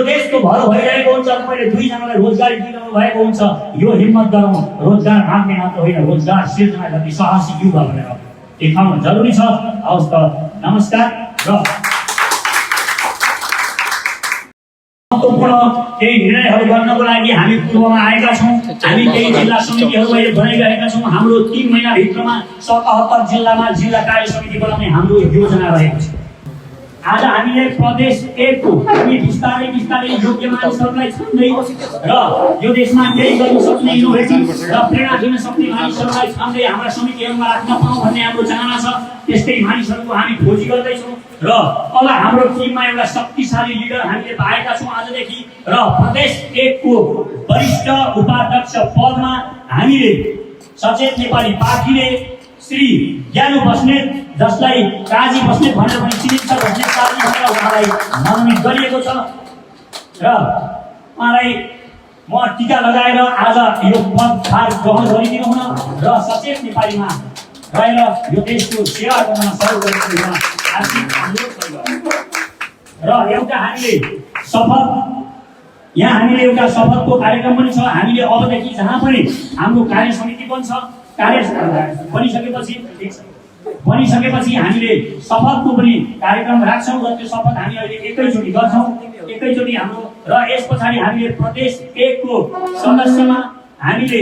देशको भलो भइरहेको हुन्छ। तपाईँले 2 जनालाई रोजगारी दिइरहनु भएको हुन्छ। यो हिम्मत गरौँ, रोजगार माग्ने मात्र होइन, रोजगार सिर्जना गर्ने साहसी युवा भनेर देखाउन जरुरी छ। हवस् त, नमस्कार। र महत्त्वपूर्ण केही निर्णयहरू गर्नको लागि हामी पूर्वमा आएका छौँ। हामी केही जिल्ला समितिहरू अहिले बनाइरहेका छौँ। हाम्रो 3 महिनाभित्रमा 77 जिल्लामा जिल्ला कार्य समिति बनाउने हाम्रो योजना रहेको छ। आज हामीले प्रदेश 1 को हामी बिस्तारै योग्य मानिसहरूलाई छान्दै र यो देशमा केही गर्न सक्ने इनोभेटिभ र प्रेरणा दिन सक्ने मानिसहरूलाई छान्दै हाम्रा समितिहरूमा राख्न पाऊँ भन्ने हाम्रो चाहना छ। त्यस्तै मानिसहरूको हामी खोजी गर्दैछौँ र अब हाम्रो टिममा एउटा शक्तिशाली लिडर हामीले पाएका छौँ आजदेखि। र प्रदेश 1 को वरिष्ठ उपाध्यक्ष पदमा हामीले सचेत नेपाली पार्टीले श्री ज्ञानु बस्नेत, जसलाई काजी बस्नेत भनेर पनि चिनिन्छ, बस्नेत काजी भनेर उहाँलाई मनोनित गरिएको छ र उहाँलाई म टीका लगाएर आज यो पदभार ग्रहण गरिदिनु हुन र सचेत नेपालीमा रहेर यो देशको सेवा गर्न सहयोग गरिदिनु हार्दिक अनुरोध गरिरहेको र एउटा हामीले एउटा शपथको कार्यक्रम पनि छ। हामीले अबदेखि जहाँ पनि हाम्रो कार्य समिति बन्छ, बनिसकेपछि हामीले शपथको पनि कार्यक्रम राख्छौँ र त्यो शपथ हामी अहिले एकैचोटि गर्छौँ, एकैचोटि हाम्रो। र यस पछाडि हामीले प्रदेश 1 को सदस्यमा हामीले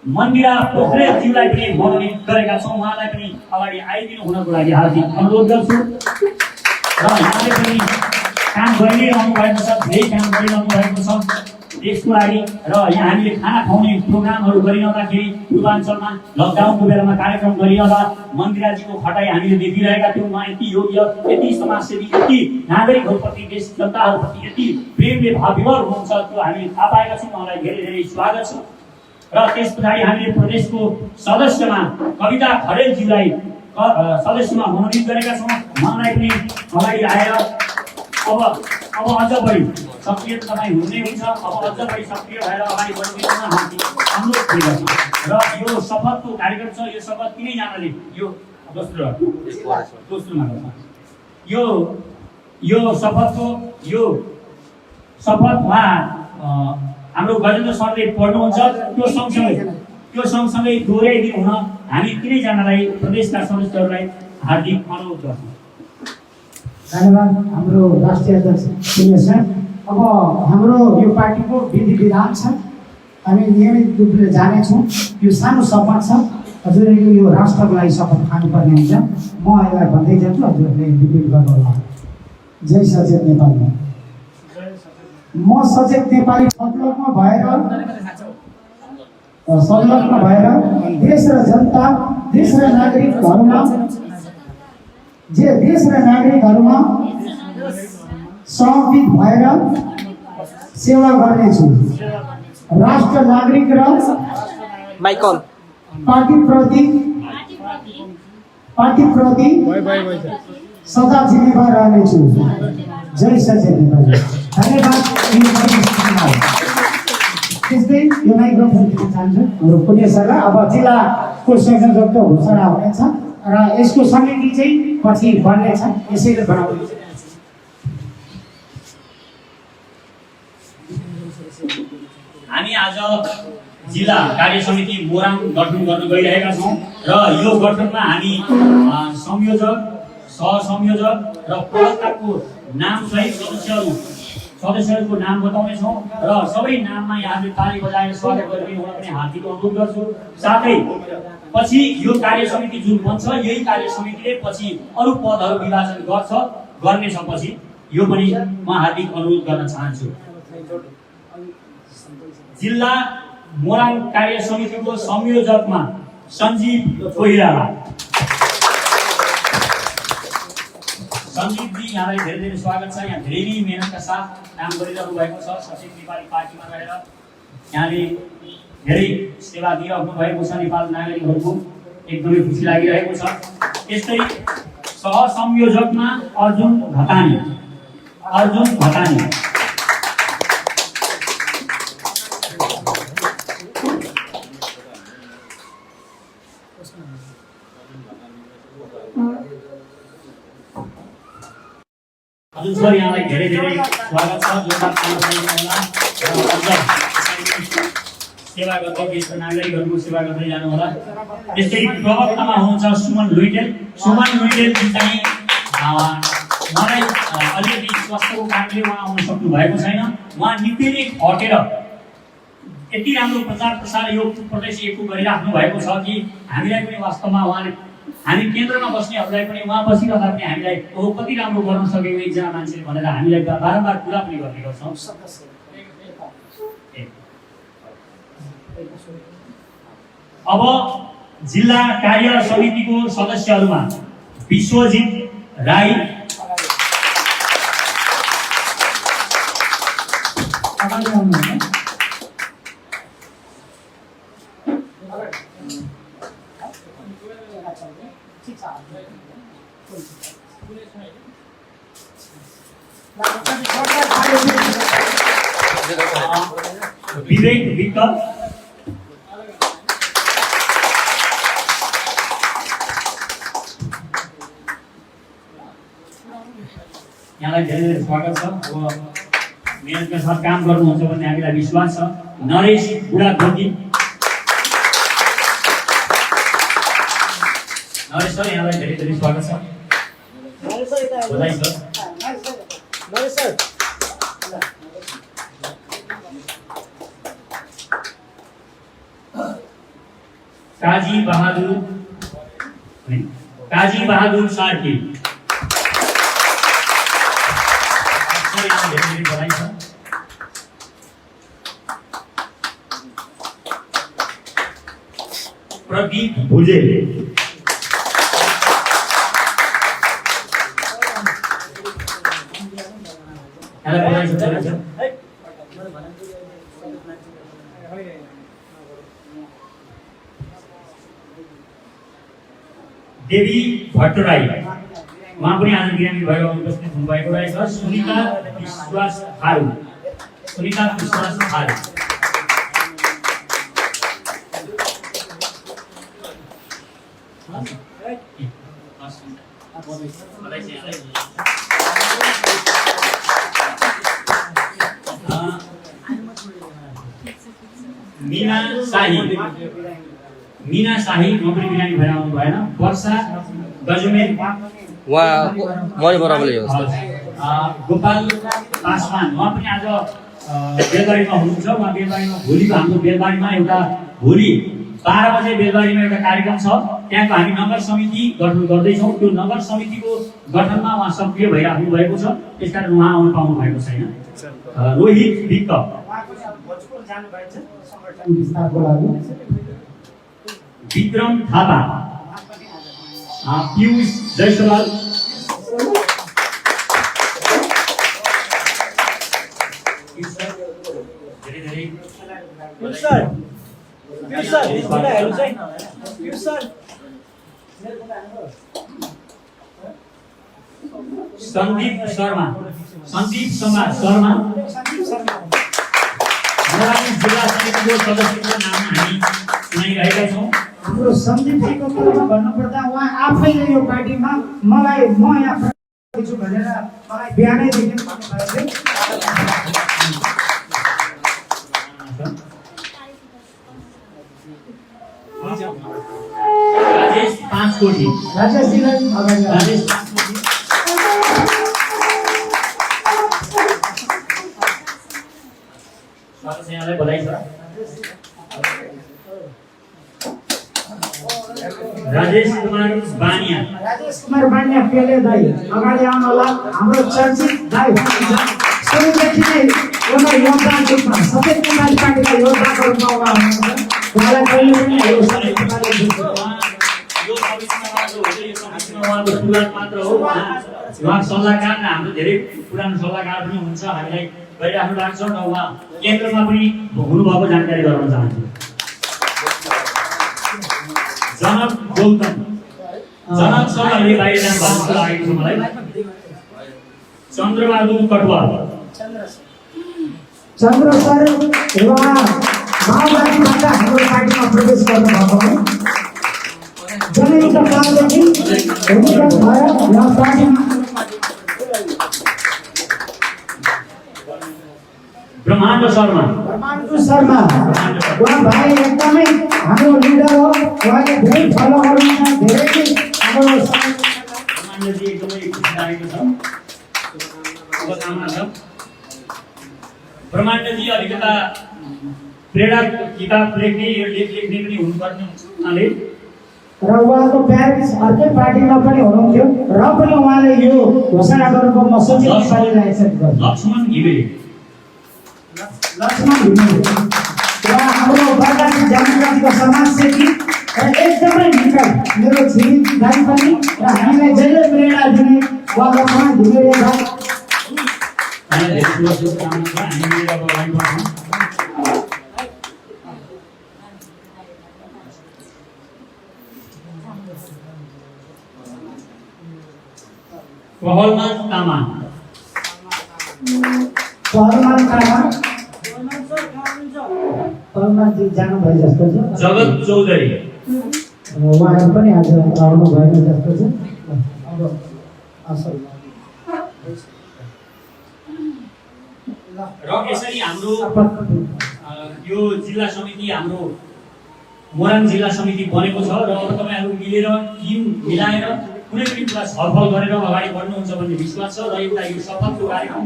मन्दिरा पोखरेलज्यूलाई पनि मनोनित गरेका छौँ। उहाँलाई पनि अगाडि आइदिनु हुनको लागि हार्दिक अनुरोध गर्छु। र उहाँले पनि काम गरिरहनु भएको छ, धेरै काम गरिरहनु भएको छ देशको लागि। र यहाँ हामीले खाना खुवाउने प्रोग्रामहरू गरिरहँदाखेरि पूर्वाञ्चलमा लकडाउनको बेलामा कार्यक्रम गरिरहँदा मन्दिराजीको खटाइ हामीले देखिरहेका थियौँ। उहाँ यति योग्य, यति समाजसेवी, यति नागरिकहरूप्रति, देश जनताहरूप्रति यति प्रेमले भावविभोर हुनुहुन्छ, त्यो हामीले थाहा पाएका छौँ। उहाँलाई धेरै धेरै स्वागत छ। र त्यस पछाडि हामीले प्रदेशको सदस्यमा कविता खरेलज्यूलाई सदस्यमा मनोनित गरेका छौँ। उहाँलाई पनि अगाडि आएर अब अझ बढी सक्रिय तपाईँ हुने हुन्छ। अब अझ बढी सक्रिय भएर अगाडि बढिदिनु हामी अनुरोध गरिरहेछौँ। र यो शपथको कार्यक्रम छ। यो शपथ तिनैजनाले यो दोस्रोमा यो शपथ उहाँ हाम्रो गजेन्द्र सरले पढ्नुहुन्छ। त्यो सँगसँगै दोहोऱ्याइदिनु हुन हामी तिनैजनालाई प्रदेशका सदस्यहरूलाई हार्दिक अनुरोध गर्छौँ। धन्यवाद हाम्रो राष्ट्रिय अध्यक्ष सिंह सर। अब हाम्रो यो पार्टीको विधि विधान छ, हामी नियमित रूपले जानेछौँ। यो सानो शपथ छ, हजुरहरूले यो राष्ट्रको लागि शपथ खानुपर्ने हुन्छ। म यसलाई भन्दै जान्छु, हजुरहरूले रिपिट गर्नुहोला। जय सचेत नेपाल। म सचेत नेपाली संलग्न भएर देश र जनता देश र नागरिकहरूमा समर्पित भएर सेवा गर्नेछु। राष्ट्र नागरिक र पार्टीप्रति सदा जिम्मेवार रहनेछु। जय सचेत नेपाली। धन्यवाद। त्यस्तै यो माइक्रोफोन दिन चाहन्छु हाम्रो पुण्य सरलाई। अब जिल्लाको संयोजकको घोषणा हुनेछ र यसको समिति चाहिँ पछि बन्नेछ, यसैले बनाउने। हामी आज जिल्ला कार्य समिति मोरङ गठन गर्न गइरहेका छौँ र यो गठनमा हामी संयोजक, सहसंयोजक र प्रवक्ताको नाम सहित सदस्यहरूको नाम बताउनेछौँ र सबै नाममा यहाँले ताली बजाएर स्वागत गरिदिनु हुन पनि हार्दिक अनुरोध गर्छु। साथै पछि यो कार्य समिति जुन बन्छ यही कार्य समितिले पछि अरू पदहरू विभाजन गर्नेछ पछि, यो पनि म हार्दिक अनुरोध गर्न चाहन्छु। जिल्ला मोरङ कार्य समितिको संयोजकमा सञ्जीव कोइराला। सञ्जीवजी, यहाँलाई धेरै धेरै स्वागत छ। यहाँ धेरै नै मेहनतका साथ काम गरिरहनु भएको छ। सचेत नेपाली पार्टीमा रहेर यहाँले धेरै सेवा दिइरहनु भएको छ। नेपाल नागरिकहरूको एकदमै खुसी लागिरहेको छ। यस्तै सहसंयोजकमा अर्जुन घतानी। हजुर सर, यहाँलाई धेरै धेरै स्वागत छ। सेवा गर्दै देशका नागरिकहरूको सेवा गर्दै जानु होला। त्यस्तै प्रवक्तामा हुनुहुन्छ सुमन लुइटेल। सुमन लुइटेलजी चाहिँ उहाँलाई अलिकति स्वास्थ्यको कारणले उहाँ आउन सक्नु भएको छैन। उहाँ निकै नै खटेर यति राम्रो प्रचार प्रसार यो प्रदेश एकको गरिराख्नु भएको छ कि हामीलाई पनि वास्तवमा उहाँले, हामी केन्द्रमा बस्नेहरूलाई पनि उहाँ बसिरहँदा पनि हामीलाई कति राम्रो गर्न सकेको एकजना मान्छेले भनेर हामीलाई बारम्बार कुरा पनि गर्ने गर्छौँ। अब जिल्ला कार्य समितिको सदस्यहरूमा विश्वजित राई, विवेक विक्क, यहाँलाई धेरै धेरै स्वागत छ। अब मेहनतका साथ काम गर्नुहुन्छ भन्ने हामीलाई विश्वास छ। नरेश बुढाथोकी। नरेश सर, यहाँलाई धेरै धेरै स्वागत छ। बधाई सर। काजी बहादुर सार्की। बधाई छ। प्रदीप भुजेल। देवी भट्टराई, उहाँ पनि आज बिरामी भएर उपस्थित हुनुभएको रहेछ। सुनिता विश्वास थारू। मीना शाही नोकरी बिरामी भएर आउनु भएन। वर्षा गजुमेल, गोपाल पासवान, उहाँ पनि आज बेलबारीमा हुनुहुन्छ। उहाँ बेलबारीमा भोलिको हाम्रो बेलबारीमा एउटा भोलि 12 बजे बेलबारीमा एउटा कार्यक्रम छ, त्यहाँको हामी नगर समिति गठन गर्दैछौँ। त्यो नगर समितिको गठनमा उहाँ सक्रिय भइराख्नु भएको छ, त्यसकारण उहाँ आउन पाउनु भएको छैन। रोहित विक्क, उहाँको चाहिँ अब भोजपुर जानुभएको छ सङ्गठन विस्तारको लागि। विक्रम थापा, उहाँ पनि आज पीयूष जयसवाल, सन्दीप शर्मा, मोरानी जिल्ला समितिको सदस्यको नाम हामी सुनाइरहेका छौँ। हाम्रो सन्दीपजीको कुरामा भन्नुपर्दा उहाँ आफैले यो पार्टीमा म यहाँ छु भनेर मलाई बिहानैदेखि भन्नुभएको थियो। राजेश 5 कोटी, राजेशजीलाई अगाडि राजेश 5 कोटी। स्वागत छ, यहाँलाई बधाई छ। राजेश कुमार बानिया, राजेश कुमार बानिया पेले दाई अगाडि आउनु होला। हाम्रो चर्चित दाई हुनुहुन्छ, सुरुदेखि नै एउटा योगदानको रूपमा सचेत नेपाली पार्टीका योगदानको रूपमा उहाँ हुनुहुन्छ। उहाँलाई कहिले पनि यो सचेत नेपाली यो समितिमा मात्र हो, यो समितिमा उहाँको सुरुवात मात्र हो। उहाँ सल्लाहकार र हाम्रो धेरै पुरानो सल्लाहकार पनि हुनुहुन्छ, हामीलाई गरिराख्नु भएको छ र उहाँ केन्द्रमा पनि हुनुभएको जानकारी गराउन चाहन्छु। जनक गौतम, जनक सर अहिले बाहिर जानु भएको लागेको छ मलाई। चन्द्रबहादुर कटुवाल, चन्द्र सर उहाँ माओवादीबाट हाम्रो पार्टीमा प्रवेश गर्नुभएको हो। जनयुद्ध कालदेखि भूमिगत भएर यहाँ पार्टीमा ब्रह्माण्ड शर्मा, शर्मा उहाँ भाइ एकदमै हाम्रो लिडर हो। उहाँले धेरै फलो गर्नुहुन्छ, धेरै हाम्रो ब्रह्माण्डजी एकदमै खुसी लागेको छ, शुभकामना छ। ब्रह्माण्डजी अलिकता प्रेरक किताब लेख्ने पनि हुनुपर्ने हुनाले र उहाँको प्यारेन्ट्स अर्कै पार्टीमा पनि हुनुहुन्थ्यो र पनि उहाँले यो घोषणा गर्नुको म सचिव नेपालीलाई एक्सेप्ट गर्छु। लक्ष्मण घिमिरे, लक्ष्मण घिमिरे उहाँ हाम्रो बर्दाजी जनजातिको समाजसेवी र एकदमै निकट मेरो छिमेकी दाइ पनि र हामीलाई जहिले प्रेरणा दिने उहाँ लक्ष्मण घिमिरे दाइ। धेरै शुभकामना छ। हामी मिलेर अब अगाडि बढ्छौँ। पहलमान तामाङ, पहलमानजी जानुभयो जस्तो छ। जगत चौधरी, उहाँहरू पनि आज आउनु भएको जस्तो छ। अब असल र यसरी हाम्रो यो जिल्ला समिति हाम्रो मोरङ जिल्ला समिति बनेको छ र अब तपाईँहरू मिलेर टिम मिलाएर कुनै पनि कुरा छलफल गरेर अगाडि बढ्नुहुन्छ भन्ने विश्वास छ। र एउटा यो शपथको कार्यक्रम,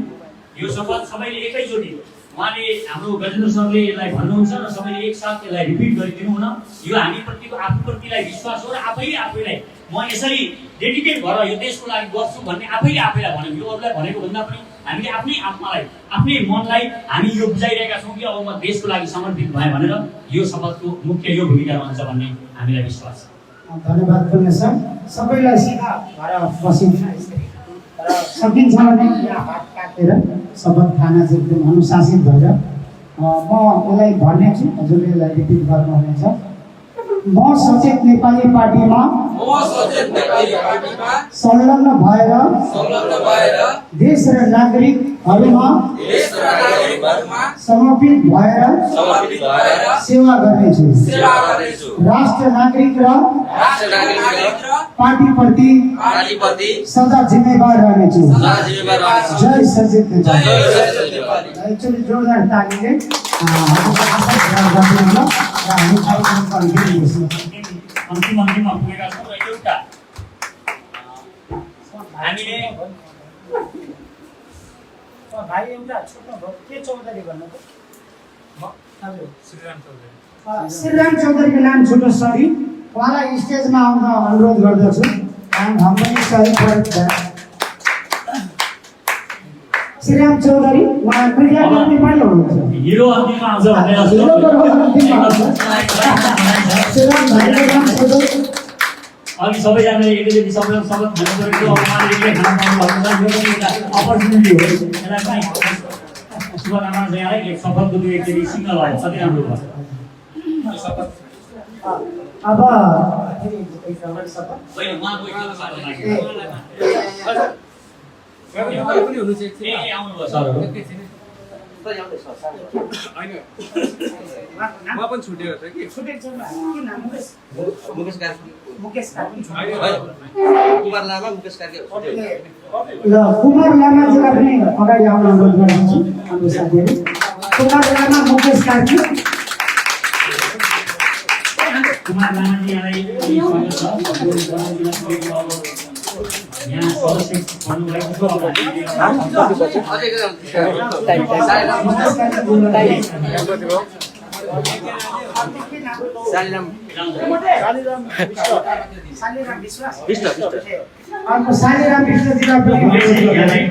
यो शपथ सबैले एकैचोटि उहाँले हाम्रो गजेन्द्र सरले यसलाई भन्नुहुन्छ र सबैले एकसाथ यसलाई रिपिट गरिदिनु हुन। यो हामीप्रतिको आफूप्रतिलाई विश्वास हो र आफैलाई म यसरी डेडिकेट भएर यो देशको लागि गर्छु भन्ने आफैलाई भनेको। यो अरूलाई भनेको भन्दा पनि हामीले आफ्नै आत्मालाई आफ्नै मनलाई हामी यो बुझाइरहेका छौँ कि अब म देशको लागि समर्पित भएँ भनेर यो शपथको मुख्य यो भूमिका रहन्छ भन्ने हामीलाई विश्वास छ। धन्यवाद पुण्य सर। सबैलाई सिधा भएर बसिन्छ र सकिन्छ भने यहाँ हात काटेर शपथ खाना चाहिँ एकदम अनुशासित भएर म यसलाई भन्ने छु, हजुरले यसलाई रिपिट गर्नुहुनेछ। म सचेत नेपाली पार्टीमा संलग्न भएर देश र नागरिकहरूमा समर्पित भएर सेवा गर्नेछु। राष्ट्र नागरिक र पार्टीप्रति सदा जिम्मेवार रहनेछु। जय सचेत नेपाली। एक्चुअली जोरदार तालीले अन्तिममा पुगेका छौँ र एउटा हामीले भाइ एउटा छोड्नु भयो के चौधरी भन्नु त? हजुर श्रीराम चौधरी। श्रीराम चौधरीको नाम छुटो सरी उहाँलाई स्टेजमा आउन अनुरोध गर्दछु हम पनि सरी श्रीराम चौधरी उहाँ मीडियाकर्मी पनि हुनुहुन्छ हिरो अन्तिममा आउँछ भन्ने जस्तो श्रीराम भाइको नाम छुटो अघि सबैजनाले एकैचोटि सबैलाई स्वागत भन्नु परेको अब उहाँले एक्लै खाना पाउनु भएको छ यो पनि एउटा अपर्च्युनिटी हो यसलाई पनि शुभकामना छ यहाँलाई एक सफलको दुई एकचोटि सिङ्गल भयो अति राम्रो भयो अब कुमार लामा मुकेश कार्की ल कुमार लामाजीलाई पनि अगाडि आउन अनुरोध गर्दछु हाम्रो साथीहरू कुमार लामा मुकेश कार्की कुमार लामाजी यहाँलाई स्वागत छ यहाँ सदस्य भन्नुभएको छ अब शालिराम विश्वास अर्को शालिराम विश्वजीलाई पनि यहाँलाई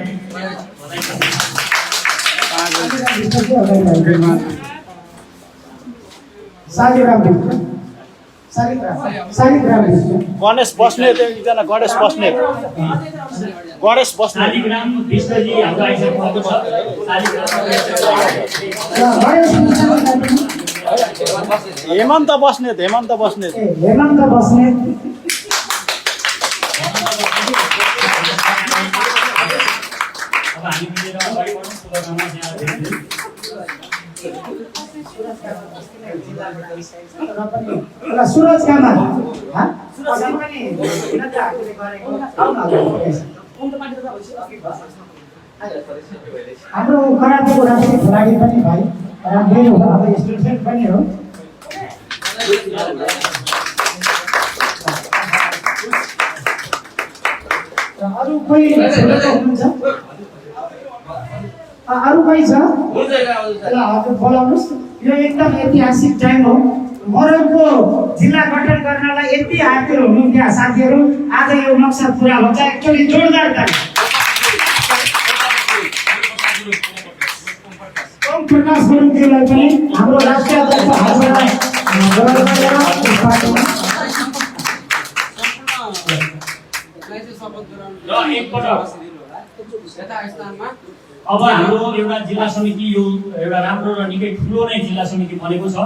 शालिराम विश्व शालिग्राम विश्व गणेश बस्नेत एकजना गणेश बस्नेत शालिग्राम विश्वजी हाम्रो आइसक्नु भएको छ हेमन्त बस्नेत हेमन्त बस्नेत अब हामी मिलेर अगाडि बढौँ शुभकामना यहाँलाई सुरज कामा हाम्रो करातेको राष्ट्रिय खेलाडी पनि भाइ राम्रै हो अब स्टुडेन्ट पनि हो अरू कोही हुनुहुन्छ अरू कोही छ हजुर बोलाउनुहोस् यो एकदम ऐतिहासिक टाइम हो मोरङको जिल्ला गठन गर्नलाई यति आतिर हुनुहुन्थ्यो साथीहरू आज यो मकसद पुरा हुन्छ एक्चुअली जोरदार ताली ओम प्रकाश गुरुङज्यूलाई पनि हाम्रो राष्ट्रिय अध्यक्ष हजुरलाई अब हाम्रो एउटा जिल्ला समिति यो एउटा राम्रो र निकै ठुलो नै जिल्ला समिति बनेको छ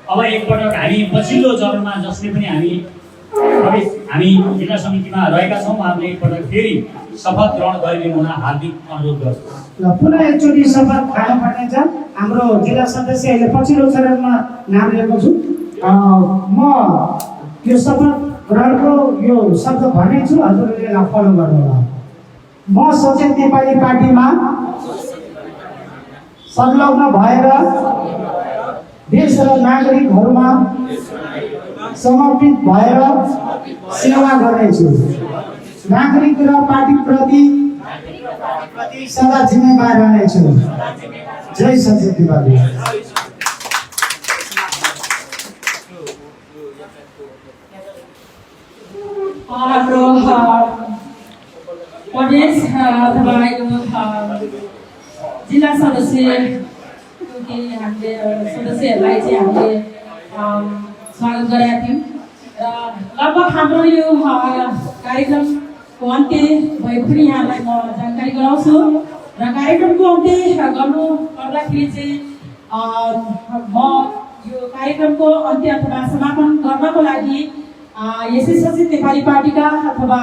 अब एकपटक हामी पछिल्लो चरणमा जसले पनि हामी जिल्ला समितिमा रहेका छौँ उहाँहरूले एकपटक फेरि शपथ ग्रहण गरिदिनु हुन हार्दिक अनुरोध गर्छु ल पुनः एकचोटि शपथ खानुपर्ने छ हाम्रो जिल्ला सदस्य अहिले पछिल्लो चरणमा नाम लिएको छु म यो शपथ ग्रहणको यो शब्द भनेछु हजुरहरूले यसलाई फलो गर्नुहोला म सचेत नेपाली पार्टीमा संलग्न भएर देश र नागरिकहरूमा समर्पित भएर सेवा गर्नेछु नागरिक र पार्टीप्रति सदा जिम्मेवार रहनेछु जय सचेत नेपाली हाम्रो प्रदेश अथवा जिल्ला सदस्य हामीले सदस्यहरूलाई चाहिँ हामीले स्वागत गरेका थियौँ र लगभग हाम्रो यो कार्यक्रमको अन्त्य भएको पनि यहाँलाई म जानकारी गराउँछु र कार्यक्रमको अन्त्य गर्नु पर्दाखेरि चाहिँ म यो कार्यक्रमको अन्त्य अथवा समापन गर्नको लागि यसै सचेत नेपाली पार्टीका अथवा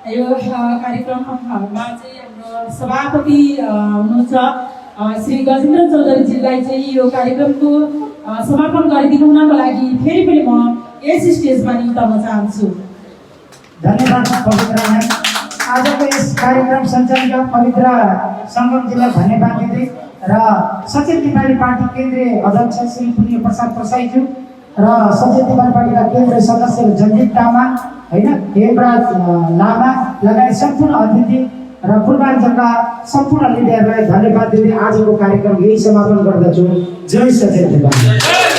यो कार्यक्रममा चाहिँ हाम्रो सभापति हुनुहुन्छ श्री गजेन्द्र चौधरीजीलाई चाहिँ यो कार्यक्रमको समापन गरिदिनु हुनको लागि फेरि पनि म यस स्टेजमा निम्ताउन चाहन्छु धन्यवाद पवित्रलाई आजको यस कार्यक्रम सञ्चालिका पवित्र सङ्गम जिल्ला धन्यवाद दिँदै र सचेत नेपाली पार्टी केन्द्रीय अध्यक्ष श्री पुण्य प्रसाद प्रसाईज्यू र सचेत नेपाली पार्टीका केन्द्रीय सदस्य जगजित तामा होइन हेमराज लामा लगायत सम्पूर्ण अतिथि र पूर्वाञ्चलका सम्पूर्ण लिडरलाई धन्यवाद दिँदै आजको कार्यक्रम यही समापन गर्दछु जय सचेत नेपाली।